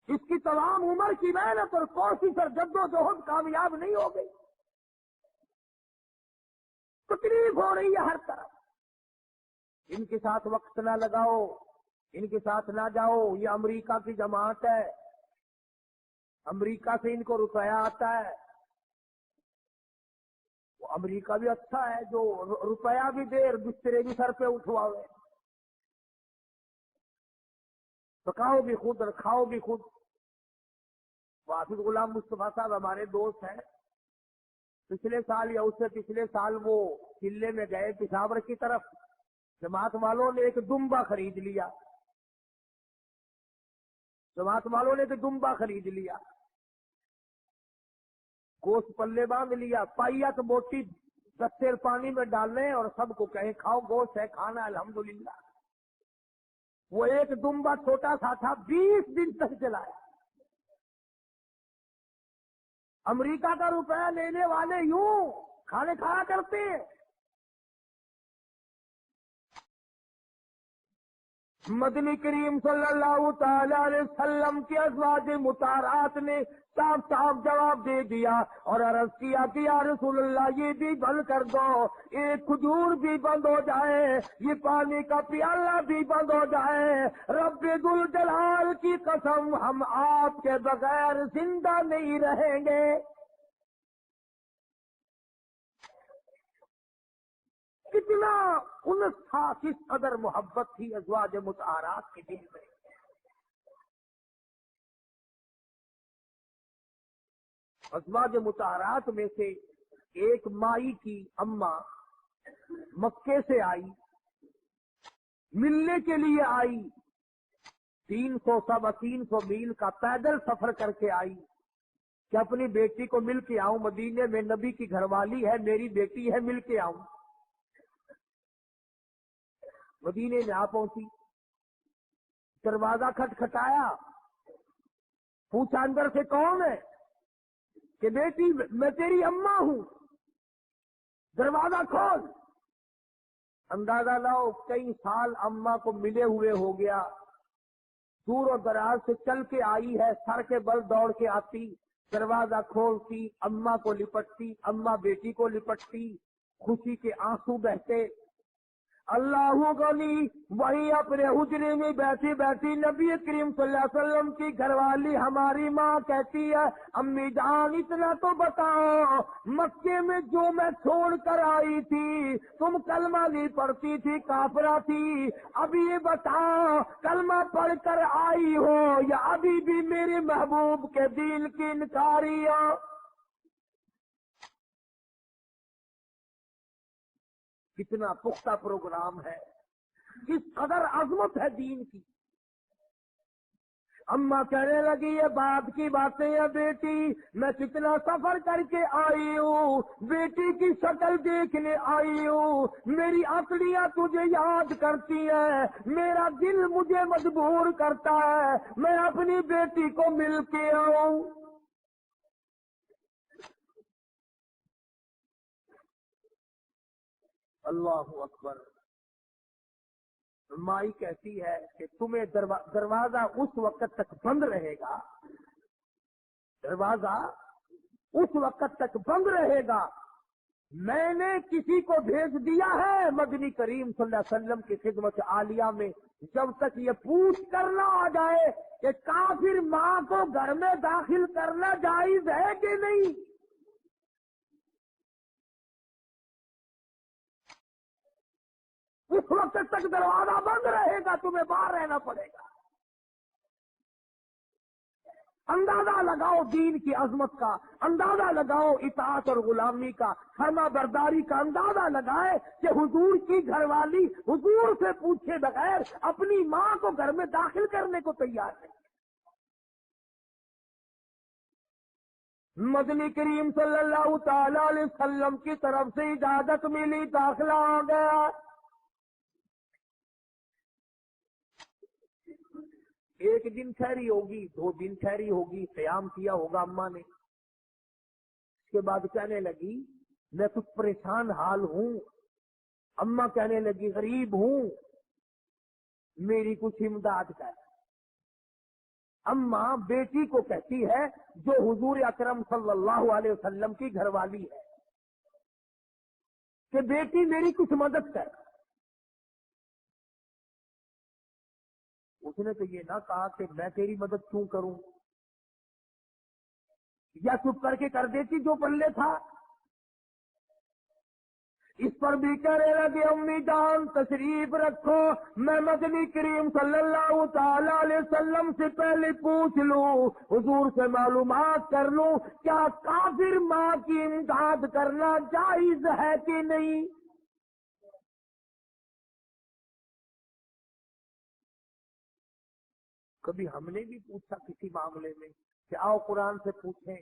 اس کی تمام عمر کی محنت اور کوشش اور جدوجہد کامیاب نہیں ہو گئی. تکلیف ہو رہی ہے ہر طرف. ان کے ساتھ وقت نہ لگاؤ، ان کے ساتھ نہ جاؤ. یہ امریکہ کی جماعت ہے، امریکہ سے ان کو روپیہ آتا ہے. وہ امریکہ بھی اچھا ہے جو روپیہ بھی دے اور بسترے بھی سر پہ اٹھواوے، پکاؤ بھی خود اور کھاؤ بھی خود۔ وافد غلام مصطفیٰ صاحب ہمارے دوست ہیں، پچھلے سال یا اس سے پچھلے سال وہ قلعے میں گئے پشاور کی طرف، جماعت والوں نے ایک دمبا خرید لیا، جماعت والوں نے ایک دمبا خرید لیا، گوشت پلے باندھ لیا، پائیا تو موٹی دستیر پانی میں ڈالنے اور سب کو کہیں کھاؤ، گوشت ہے کھانا الحمدللہ۔ وہ ایک دمبا چھوٹا سا تھا، 20 دن تک چلایا۔ امریکہ کا روپیہ لینے والے یوں کھانے کھایا کرتے ہیں۔ مدنی کریم صلی اللہ تعالی علیہ وسلم کی ازواج مطہرات نے صاف صاف جواب دے دیا اور عرض کیا کہ یا رسول اللہ یہ بھی بند کر دو، ایک کھجور بھی بند ہو جائے، یہ پانی کا پیالہ بھی بند ہو جائے، رب ذوالجلال کی قسم ہم آپ کے بغیر زندہ نہیں رہیں گے۔ کتنا انس تھا، کس قدر محبت تھی ازواج مطہرات کے دل میں۔ ازواج مطہرات میں سے ایک مائی کی اماں مکے سے آئی، ملنے کے لیے آئی، 300 میل کا پیدل سفر کر کے آئی کہ اپنی بیٹی کو مل کے آؤں، مدینے میں نبی کی گھر والی ہے، میری بیٹی ہے، مل کے آؤں۔ مدینے میں آ پہنچی، دروازہ کھٹکھٹایا، پوچھا اندر سے کون ہے؟ کہ بیٹی میں تیری اماں ہوں، دروازہ کھول۔ اندازہ لاؤ کئی سال اماں کو ملے ہوئے ہو گیا، دور و دراز سے چل کے آئی ہے، سر کے بل دوڑ کے آتی، دروازہ کھولتی، اماں کو لپٹتی، اماں بیٹی کو لپٹتی، خوشی کے آنسو بہتے۔ اللہ غنی وہی اپنے حجرے میں بیٹھی بیٹھی نبی کریم صلی اللہ علیہ وسلم کی گھر والی ہماری ماں کہتی ہے امی جان اتنا تو بتاؤ، مکے میں جو میں چھوڑ کر آئی تھی، تم کلمہ نہیں پڑھتی تھی، کافرہ تھی، اب یہ بتاؤ کلمہ پڑھ کر آئی ہو یا ابھی بھی میرے محبوب کے دین کی انکاری ہو؟ کتنا پختہ پروگرام ہے، کس قدر عظمت ہے دین کی۔ اماں کہنے لگی یہ بات کی باتیں ہیں بیٹی، میں کتنا سفر کر کے آئی ہوں، بیٹی کی شکل دیکھنے آئی ہوں، میری آنکھیاں تجھے یاد کرتی ہیں، میرا دل مجھے مجبور کرتا ہے میں اپنی بیٹی کو مل کے آؤں۔ اللہ اکبر۔ مائی کہتی ہے کہ تمہیں دروازہ اس وقت تک بند رہے گا، دروازہ اس وقت تک بند رہے گا، میں نے کسی کو بھیج دیا ہے مدنی کریم صلی اللہ علیہ وسلم کی خدمت عالیہ میں، جب تک یہ پوچھ کر نہ آ جائے کہ کافر ماں کو گھر میں داخل کرنا جائز ہے کہ نہیں۔ اس وقت تک دروازہ بند رہے گا، تمہیں باہر رہنا پڑے گا۔ اندازہ لگاؤ دین کی عظمت کا، اندازہ لگاؤ اطاعت اور غلامی کا، فرما برداری کا، اندازہ لگائے کہ حضور کی گھر والی حضور سے پوچھے بغیر اپنی ماں کو گھر میں داخل کرنے کو تیار ہے۔ مدنی کریم صلی اللہ تعالی علیہ وسلم کی طرف سے اجازت ملی، داخلہ آ گیا۔ ایک دن ٹھہری ہوگی، 2 دن ٹھہری ہوگی، قیام کیا ہوگا اماں نے، اس کے بعد کہنے لگی میں کچھ پریشان حال ہوں، اماں کہنے لگی غریب ہوں، میری کچھ امداد کر۔ اماں بیٹی کو کہتی ہے جو حضور اکرم صلی اللہ علیہ وسلم کی گھر والی ہے کہ بیٹی میری کچھ مدد کر۔ اس نے تو یہ نہ کہا کہ میں تیری مدد کیوں کروں، یا چپ کر کے کر دیتی جو پلے تھا۔ اس پر بھی کہنے لگے امی جان تشریف رکھو، میں مدنی کریم صلی اللہ تعالی علیہ وسلم سے پہلے پوچھ لوں، حضور سے معلومات کر لوں کیا کافر ماں کی امداد کرنا جائز ہے کہ نہیں۔ کبھی ہم نے بھی پوچھا کسی معاملے میں کہ آؤ قرآن سے پوچھیں،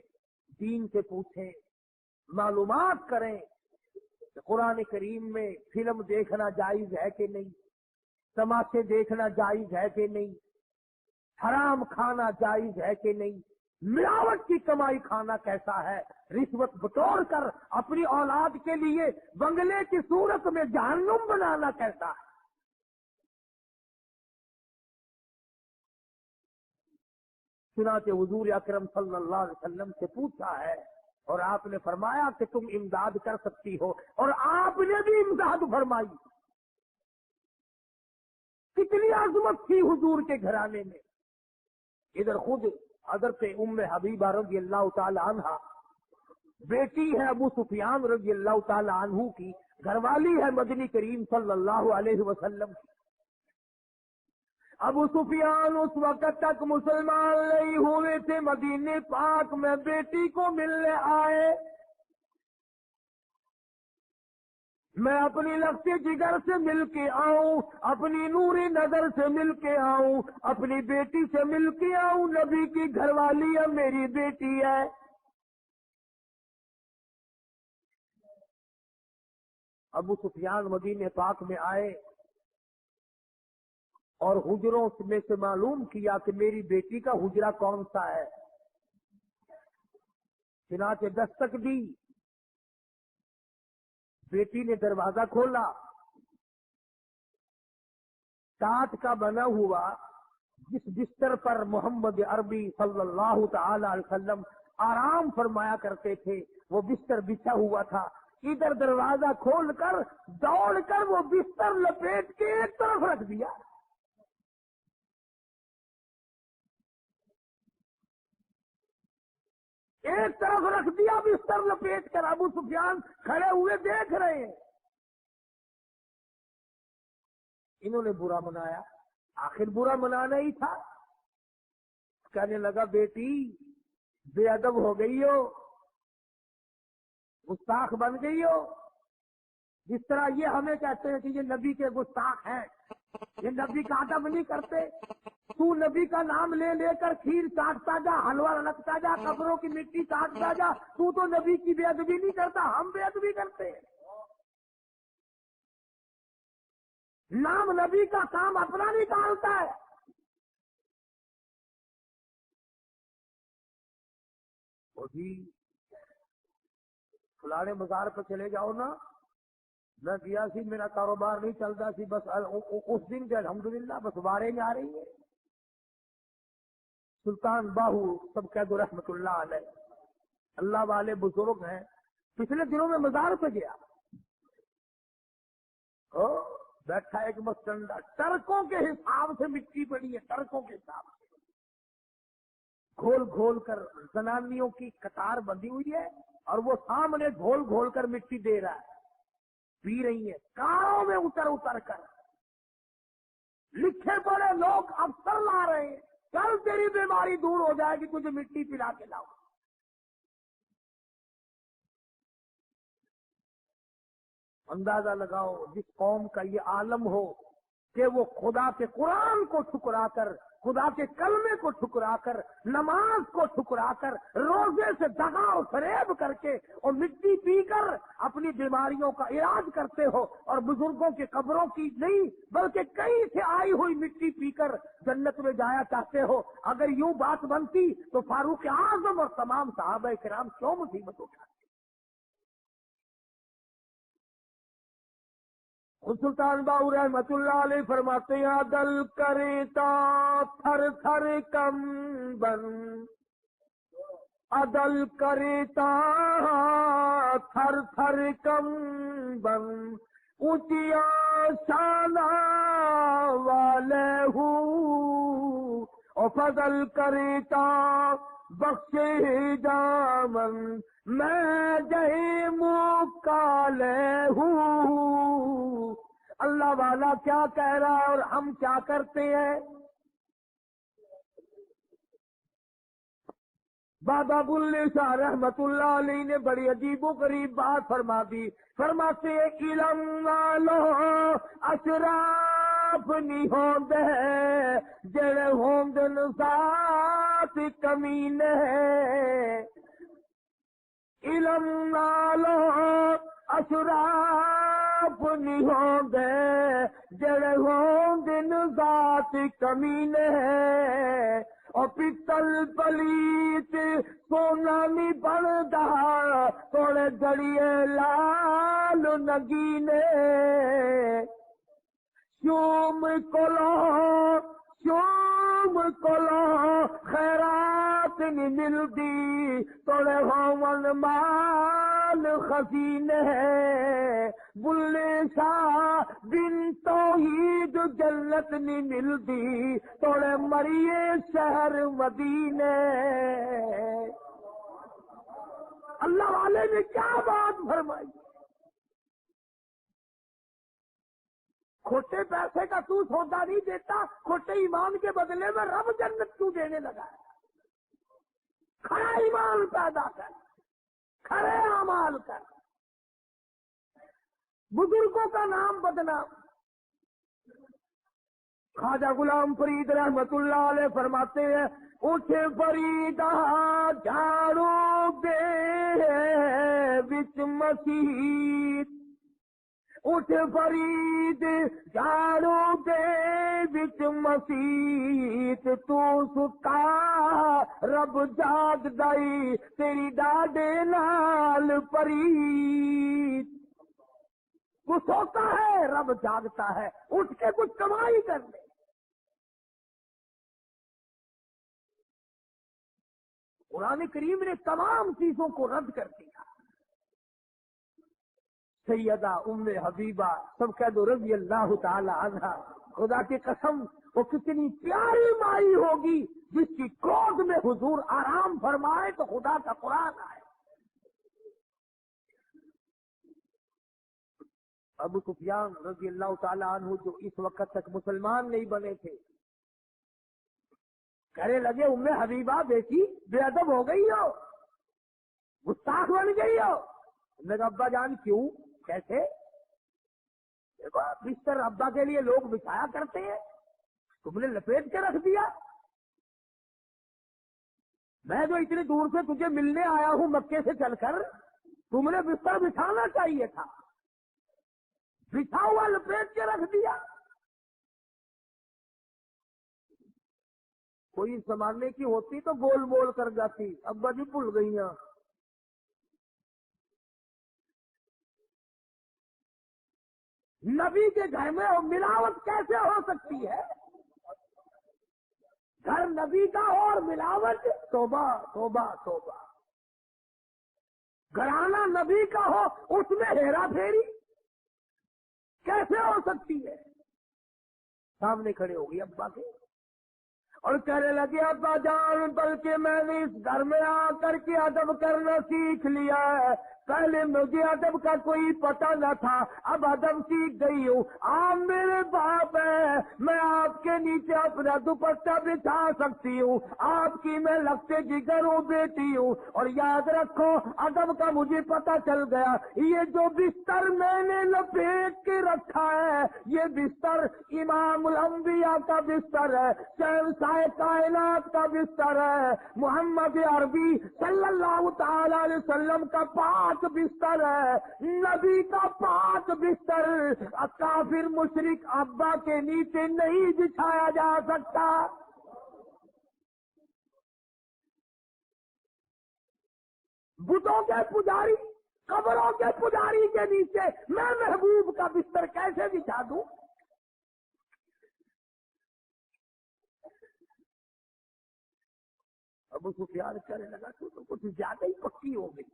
دین سے پوچھیں، معلومات کریں کہ قرآن کریم میں فلم دیکھنا جائز ہے کہ نہیں، تماشے دیکھنا جائز ہے کہ نہیں، حرام کھانا جائز ہے کہ نہیں، ملاوٹ کی کمائی کھانا کیسا ہے، رشوت بٹور کر اپنی اولاد کے لیے بنگلے کی صورت میں جہنم بنانا کیسا ہے۔ چنانچہ حضور اکرم صلی اللہ علیہ وسلم سے پوچھا ہے اور آپ نے فرمایا کہ تم امداد کر سکتی ہو، اور آپ نے بھی امداد فرمائی۔ کتنی عظمت تھی حضور کے گھرانے میں۔ ادھر خود حضرت ام حبیبہ رضی اللہ تعالی عنہا بیٹی ہے ابو سفیان رضی اللہ تعالی عنہ کی، گھر والی ہے مدنی کریم صلی اللہ علیہ وسلم کی۔ ابو سفیان اس وقت تک مسلمان نہیں ہوئے تھے، مدینے پاک میں بیٹی کو ملنے آئے۔ میں اپنی لفظ جگر سے مل کے آؤں، اپنی نوری نظر سے مل کے آؤں، اپنی بیٹی سے مل کے آؤں، نبی کی گھر والی ہے، میری بیٹی ہے۔ ابو سفیان مدینے پاک میں آئے اور حجروں میں سے معلوم کیا کہ میری بیٹی کا حجرہ کون سا ہے۔ چنانچہ دستک دی، بیٹی نے دروازہ کھولا، کاٹ کا بنا ہوا جس بستر پر محمد عربی صلی اللہ تعالی علیہ وسلم آرام فرمایا کرتے تھے وہ بستر بچھا ہوا تھا۔ ادھر دروازہ کھول کر دوڑ کر وہ بستر لپیٹ کے ایک طرف رکھ دیا۔ ایک طرف رکھ دیا بستر لپیٹ کر، ابو سفیان کھڑے ہوئے دیکھ رہے ہیں۔ انہوں نے برا منایا، آخر برا منانا ہی تھا۔ کہنے لگا بیٹی بے ادب ہو گئی ہو، گستاخ بن گئی ہو۔ جس طرح یہ ہمیں کہتے ہیں کہ یہ نبی کے گستاخ ہیں، یہ نبی کا ادب نہیں کرتے، تو نبی کا نام لے لے کر کھیر چاٹتا جا، حلوہ رکھتا جا، قبروں کی مٹی چاٹتا جا، تو نبی کی بے ادبی نہیں کرتا، ہم بے ادبی کرتے ہیں۔ نام نبی کا کام اپنا نکالتا ہے۔ اور جی فلانے بازار پہ چلے جاؤ نا، میں گیا سی، میرا کاروبار نہیں چلتا سی، بس اس دن کے الحمدللہ بس بارے میں آ رہی ہے۔ سلطان باہو سب کہہ دو رحمت اللہ علیہ، اللہ والے بزرگ ہیں، پچھلے دنوں میں مزار پہ گیا، بیٹھا ایک مسٹنڈا، ٹرکوں کے حساب سے مٹی پڑی ہے، ٹرکوں کے حساب سے گھول گھول کر زنانیوں کی قطار بندھی ہوئی ہے، اور وہ سامنے گھول گھول کر مٹی دے رہا ہے، پی رہی ہے کاروں میں اتر اتر کر۔ لکھے پڑے لوگ افسر لا رہے ہیں، کل تیری بیماری دور ہو جائے گی، تجھے مٹی پلا کے لاؤ۔ اندازہ لگاؤ جس قوم کا یہ عالم ہو کہ وہ خدا کے قرآن کو ٹھکرا کر، خدا کے کلمے کو ٹھکرا کر، نماز کو ٹھکرا کر، روزے سے دغا اور فریب کر کے اور مٹی پی کر اپنی بیماریوں کا علاج کرتے ہو، اور بزرگوں کی قبروں کی نہیں بلکہ کہیں سے آئی ہوئی مٹی پی کر جنت میں جایا چاہتے ہو۔ اگر یوں بات بنتی تو فاروق اعظم اور تمام صحابہ کرام کیوں مصیبت اٹھاتے؟ سلطان باہو رحمت اللہ علیہ فرماتے ہیں دل کرتا تھر تھر کم بن، عدل کرتا تھر تھر کم بن، اونچیا شانہ والے ہوں اور فضل کرتا بخشے دامن میں جہے مکالے ہوں. اللہ والا کیا کہہ رہا ہے اور ہم کیا کرتے ہیں؟ بابا بلے شاہ رحمت اللہ علیہ نے بڑی عجیب و غریب بات فرما دی. فرماتے علم والو اشراف نہیں ہوندے جڑے ہوندن ذات کمینے. علم والو اشراف نہیں ہوندے جڑے ہوندن ذات کمینے. اور پتل پلیت سونا نہیں بندا تھوڑے جڑیے لال نگینے. شوم کولو خیرات نہیں ملدی تھوڑے ہون مال خزینے. بلے شاہ بن توحید جنت نہیں ملدی تھوڑے مریے شہر مدینے. اللہ والے نے کیا بات فرمائی. کھوٹے پیسے کا تو سودا نہیں دیتا، کھوٹے ایمان کے بدلے میں رب جنت کیوں دینے لگا ہے؟ کھڑا ایمان پیدا کر، کھڑے اعمال کر. بزرگوں کا نام بدنام. خواجہ غلام فرید رحمت اللہ علیہ فرماتے ہیں اٹھے فریدا جھاڑو دے وچ مسیت. اٹھ فرید جھاڑو دے وچ مسیت. تو ستا رب جاگ دائی تیری ڈاڈے نال پریت. وہ سوتا ہے رب جاگتا ہے، اٹھ کے کچھ کمائی کر لے. قرآن کریم نے تمام چیزوں کو رد کر دیا. سیدہ ام حبیبہ سب کہہ دو رضی اللہ تعالی عنہا. خدا کی قسم وہ کتنی پیاری مائی ہوگی جس کی گود میں حضور آرام فرمائے تو خدا کا قرآن آئے. ابو سفیان رضی اللہ تعالیٰ عنہ جو اس وقت تک مسلمان نہیں بنے تھے، کہنے لگے ام حبیبہ بیٹی بے ادب ہو گئی ہو، گستاخ بن گئی ہو. میں کہا ابا جان کیوں، کیسے؟ دیکھو بستر ابا کے لیے لوگ بچھایا کرتے ہیں، تم نے لپیٹ کے رکھ دیا. میں جو اتنی دور سے تجھے ملنے آیا ہوں مکے سے چل کر، تم نے بستر بچھانا چاہیے تھا، بچھا ہوا لپیٹ کے رکھ دیا. کوئی سنبھالنے کی ہوتی تو گول مول کر جاتی، ابا جی بھول گئی ہیں. نبی کے گھر میں ملاوٹ کیسے ہو سکتی ہے؟ گھر نبی کا ہو اور ملاوٹ، توبہ توبہ توبہ. گھرانہ نبی کا ہو اس میں ہیرا پھیری کیسے ہو سکتی ہے؟ سامنے کھڑے ہو گئی ابا کے اور کہنے لگے ابا جان بلکہ میں نے اس گھر میں آ کر کے ادب کرنا سیکھ لیا ہے. پہلے مجھے ادب کا کوئی پتہ نہ تھا، اب ادب سیکھ گئی ہوں. آپ میرے باپ ہیں، میں آپ کے نیچے اپنا دوپٹہ بچھا سکتی ہوں، آپ کی میں لگتے جگر ہوں بیٹی ہوں. اور یاد رکھو ادب کا مجھے پتہ چل گیا، یہ جو بستر میں نے لپیٹ کے رکھا ہے یہ بستر امام الانبیاء کا بستر ہے، شہنشاہ کائنات کا بستر ہے، محمد عربی صلی اللہ تعالی علیہ وسلم کا پاک بستر ہے، نبی کا پاک بستر. کافر مشرک ابا کے نیچے نہیں بچھایا جا سکتا. بتوں کے پجاری، قبروں کے پجاری کے نیچے میں محبوب کا بستر کیسے بچھا دوں؟ ابو سفیان کہنے لگا تو کچھ زیادہ ہی پکی ہو گئی،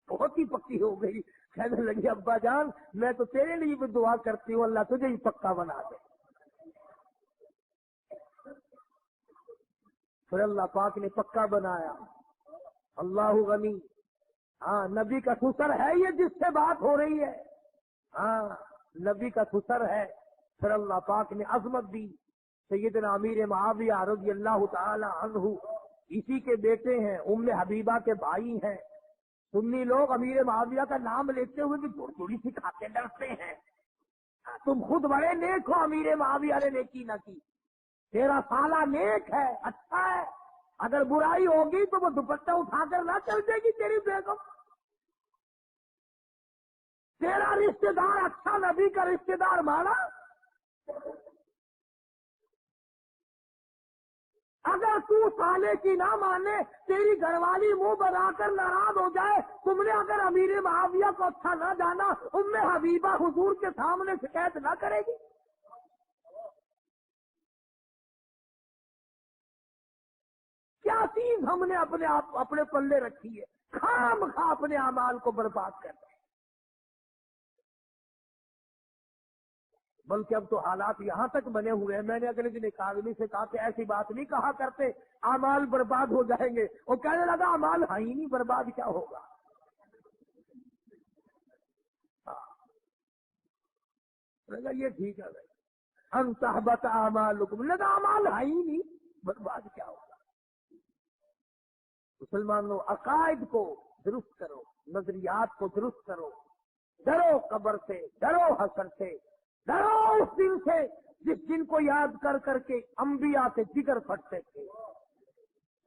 بہت ہی پکی ہو گئی. کہنے لگی ابا جان میں تو تیرے لیے بھی دعا کرتی ہوں اللہ تجھے ہی پکا بنا دے. پھر اللہ پاک نے پکا بنایا اللہ غنی. ہاں نبی کا سسر ہے یہ جس سے بات ہو رہی ہے, ہاں نبی کا سسر ہے. پھر اللہ پاک نے عظمت دی. سیدنا امیر معاویہ رضی اللہ تعالی عنہ اسی کے بیٹے ہیں, ام حبیبہ کے بھائی ہیں. سنی لوگ امیر معاویہ کا نام لیتے ہوئے بھی تھوڑی سی کھاتے ڈرتے ہیں. تم خود بڑے نیک ہو, امیر معاویہ نے نیکی نہ کی. تیرا سالہ نیک ہے, اچھا ہے, اگر برائی ہوگی تو وہ دوپٹہ اٹھا کر نہ چل جائے گی تیری بیگم. تیرا رشتہ دار اچھا, نبی کا رشتہ دار مانا. اگر تو سالے کی نہ مانے, تیری گھر والی منہ بنا کر ناراض ہو جائے, تم نے اگر امیر معاویہ کو اچھا نہ جانا, ام حبیبہ حضور کے سامنے شکایت نہ کرے گی. کیا چیز ہم نے اپنے پلے رکھی ہے, خام خواہ اپنے اعمال کو برباد کرتے ہیں. بلکہ اب تو حالات یہاں تک بنے ہوئے ہیں. میں نے اگلے دن ایک آدمی سے کہا کہ ایسی بات نہیں کہا کرتے, اعمال برباد ہو جائیں گے. وہ کہنے لگا اعمال ہے ہی نہیں, برباد کیا ہوگا. لگا یہ ٹھیک ہے بھائی, ہم تحبط اعمالکم, لگا اعمال ہے ہی نہیں, برباد کیا ہوگا. مسلمانوں عقائد کو درست کرو, نظریات کو درست کرو. ڈرو قبر سے, ڈرو حشر سے, ڈرو اس دن سے جس دن کو یاد کر کر کے انبیاء کے جگر پھٹتے تھے,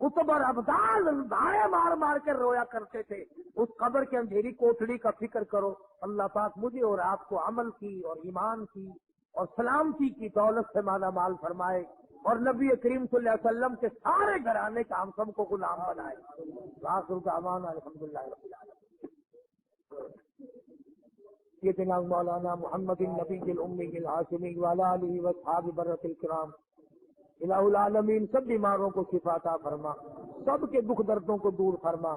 قطب اور ابدال دھارے مار مار کر رویا کرتے تھے. اس قبر کے اندھیری کوٹڑی کا فکر کرو. اللہ پاک مجھے اور آپ کو عمل کی اور ایمان کی اور سلامتی کی دولت سے مالا مال فرمائے, اور نبی کریم صلی اللہ علیہ وسلم کے سارے گھرانے کا ہم سب کو غلام بنائے. آخر دعوانا الحمدللہ رب العالمین. یہ جناب مولانا محمد النبی الأمی الہاشمی وعلی آلہ واصحاب برۃ الکرام. الہ العالمین سب بیماروں کو شفا عطا فرما, سب کے دکھ دردوں کو دور فرما.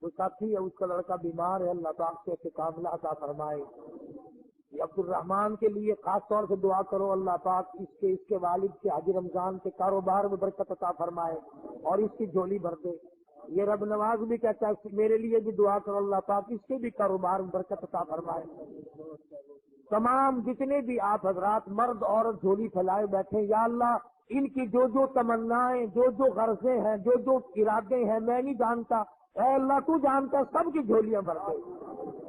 وہ ساتھی ہے, اس کا لڑکا بیمار ہے, اللہ پاک سے کاملہ عطا فرمائے. یہ عبد الرحمان کے لیے خاص طور سے دعا کرو, اللہ پاک اس کے والد کے حج رمضان کے کاروبار میں برکت عطا فرمائے اور اس کی جھولی بھر دے. یہ رب نواز بھی کہتا ہے میرے لیے بھی دعا کرو, اللہ پاک اس کے بھی کاروبار میں برکت عطا فرمائے. تمام جتنے بھی آپ حضرات مرد عورت جھولی پھیلائے بیٹھے, یا اللہ ان کی جو جو تمنائیں, جو جو غرضیں ہیں, جو جو ارادے ہیں, میں نہیں جانتا, اے اللہ تو جانتا, سب کی جھولیاں بھر دے.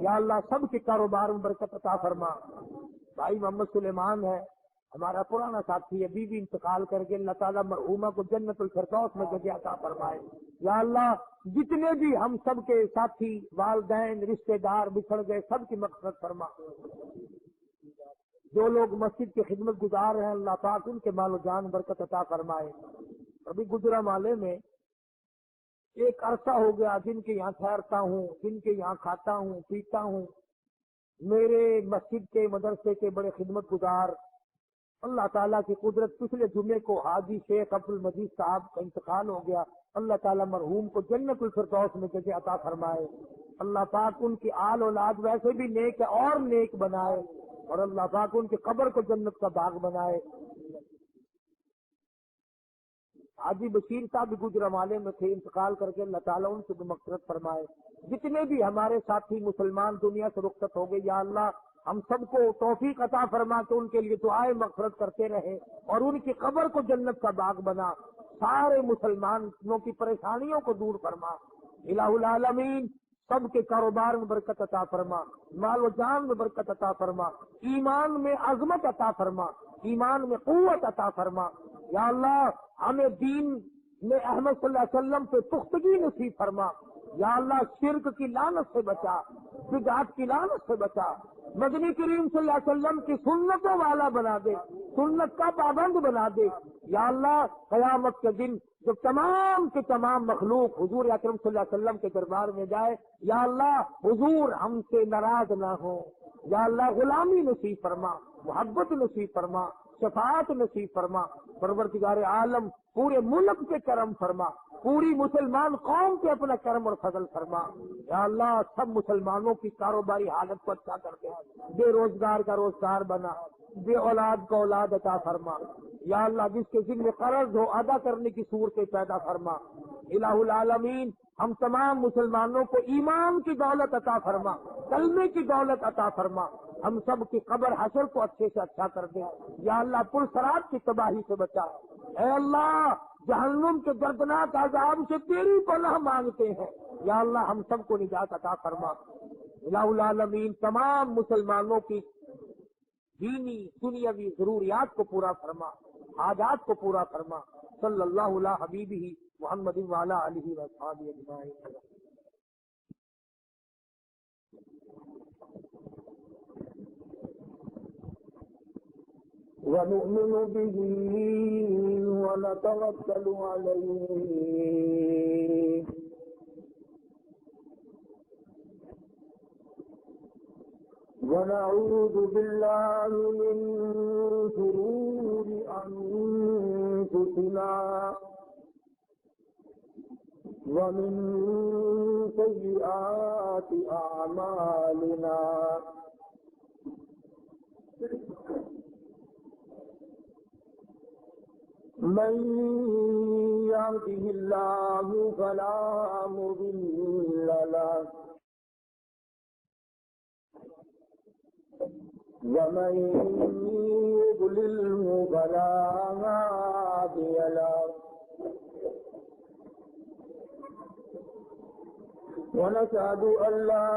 یا اللہ سب کے کاروبار میں برکت عطا فرما. بھائی محمد سلیمان ہے, ہمارا پرانا ساتھی ہے, بیوی انتقال کر کے, اللہ تعالیٰ مرحومہ کو جنت الفردوس میں جگہ عطا فرمائے. یا اللہ جتنے بھی ہم سب کے ساتھی, والدین, رشتہ دار بچھڑ گئے, سب کی مغفرت فرما. جو لوگ مسجد کی خدمت گزار ہیں, اللہ پاک ان کے مال و جان برکت عطا فرمائے. ابھی گجرا مالے میں ایک عرصہ ہو گیا جن کے یہاں ٹھہرتا ہوں, جن کے یہاں کھاتا ہوں پیتا ہوں. میرے مسجد کے مدرسے کے بڑے خدمت گزار, اللہ تعالیٰ کی قدرت پچھلے جمعے کو حاجی شیخ عبد المجید صاحب کا انتقال ہو گیا. اللہ تعالیٰ مرحوم کو جنت الفردوس میں جگہ عطا فرمائے. اللہ پاک ان کی آل اولاد ویسے بھی نیک ہے اور نیک بنائے, اور اللہ پاک ان کی قبر کو جنت کا باغ بنائے. حاجی بشیر صاحب بھی گجرا والے میں تھے, انتقال کر کے, اللہ تعالیٰ ان سے بھی مغفرت فرمائے. جتنے بھی ہمارے ساتھی مسلمان دنیا سے رخصت ہو گئے, یا اللہ ہم سب کو توفیق عطا فرما کے ان کے لیے دعائیں مغفرت کرتے رہے, اور ان کی قبر کو جنت کا باغ بنا. سارے مسلمانوں کی پریشانیوں کو دور فرما. الہ العالمین سب کے کاروبار میں برکت عطا فرما, مال و جان میں برکت عطا فرما, ایمان میں عظمت عطا فرما, ایمان میں قوت عطا فرما. یا اللہ ہمیں دین میں احمد صلی اللہ علیہ وسلم پہ پختگی نصیب فرما. یا اللہ شرک کی لعنت سے بچا, بدعت کی لعنت سے بچا. مدنی کریم صلی اللہ علیہ وسلم کی سنتوں والا بنا دے, سنت کا پابند بنا دے. یا اللہ قیامت کے دن جو تمام کے تمام مخلوق حضور اکرم صلی اللہ علیہ وسلم کے دربار میں جائے, یا اللہ حضور ہم سے ناراض نہ ہو. یا اللہ غلامی نصیب فرما, محبت نصیب فرما, شفاعت نصیب فرما. پروردگار عالم پورے ملک پہ کرم فرما, پوری مسلمان قوم پہ اپنا کرم اور فضل فرما. یا اللہ سب مسلمانوں کی کاروباری حالت کو اچھا کر دے, بے روزگار کا روزگار بنا, بے اولاد کا اولاد عطا فرما. یا اللہ جس کے ذمہ قرض ہو ادا کرنے کی صورتیں پیدا فرما۔ الہ العالمین ہم تمام مسلمانوں کو ایمان کی دولت عطا فرما، کلمے کی دولت عطا فرما، ہم سب کی قبر حشر کو اچھے سے اچھا کر دے۔ یا اللہ پرسرات کی تباہی سے بچا۔ اے اللہ جہنم کے دردناک عذاب سے تیری پناہ مانگتے ہیں، یا اللہ ہم سب کو نجات عطا فرما۔ الہ العالمین تمام مسلمانوں کی دینی دنیاوی ضروریات کو پورا فرما، حاجات کو پورا فرما۔ صلی اللہ علی حبیبہ محمد وعلی آلہ وصحبہ اجمعین۔ وَنُؤْمِنُ بِهِ وَنَتَوَكَّلُ عَلَيْهِ وَنَعُوذُ بِاللَّهِ مِن شُرُورِ أَنفُسِنَا وَمِن سَيِّئَاتِ أَعْمَالِنَا من يهده الله فلا مضل له ومن يضلله فلا هادي له ونشهد أن لا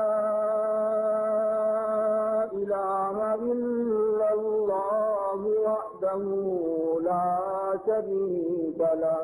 إله إلا الله وحده لا شريك له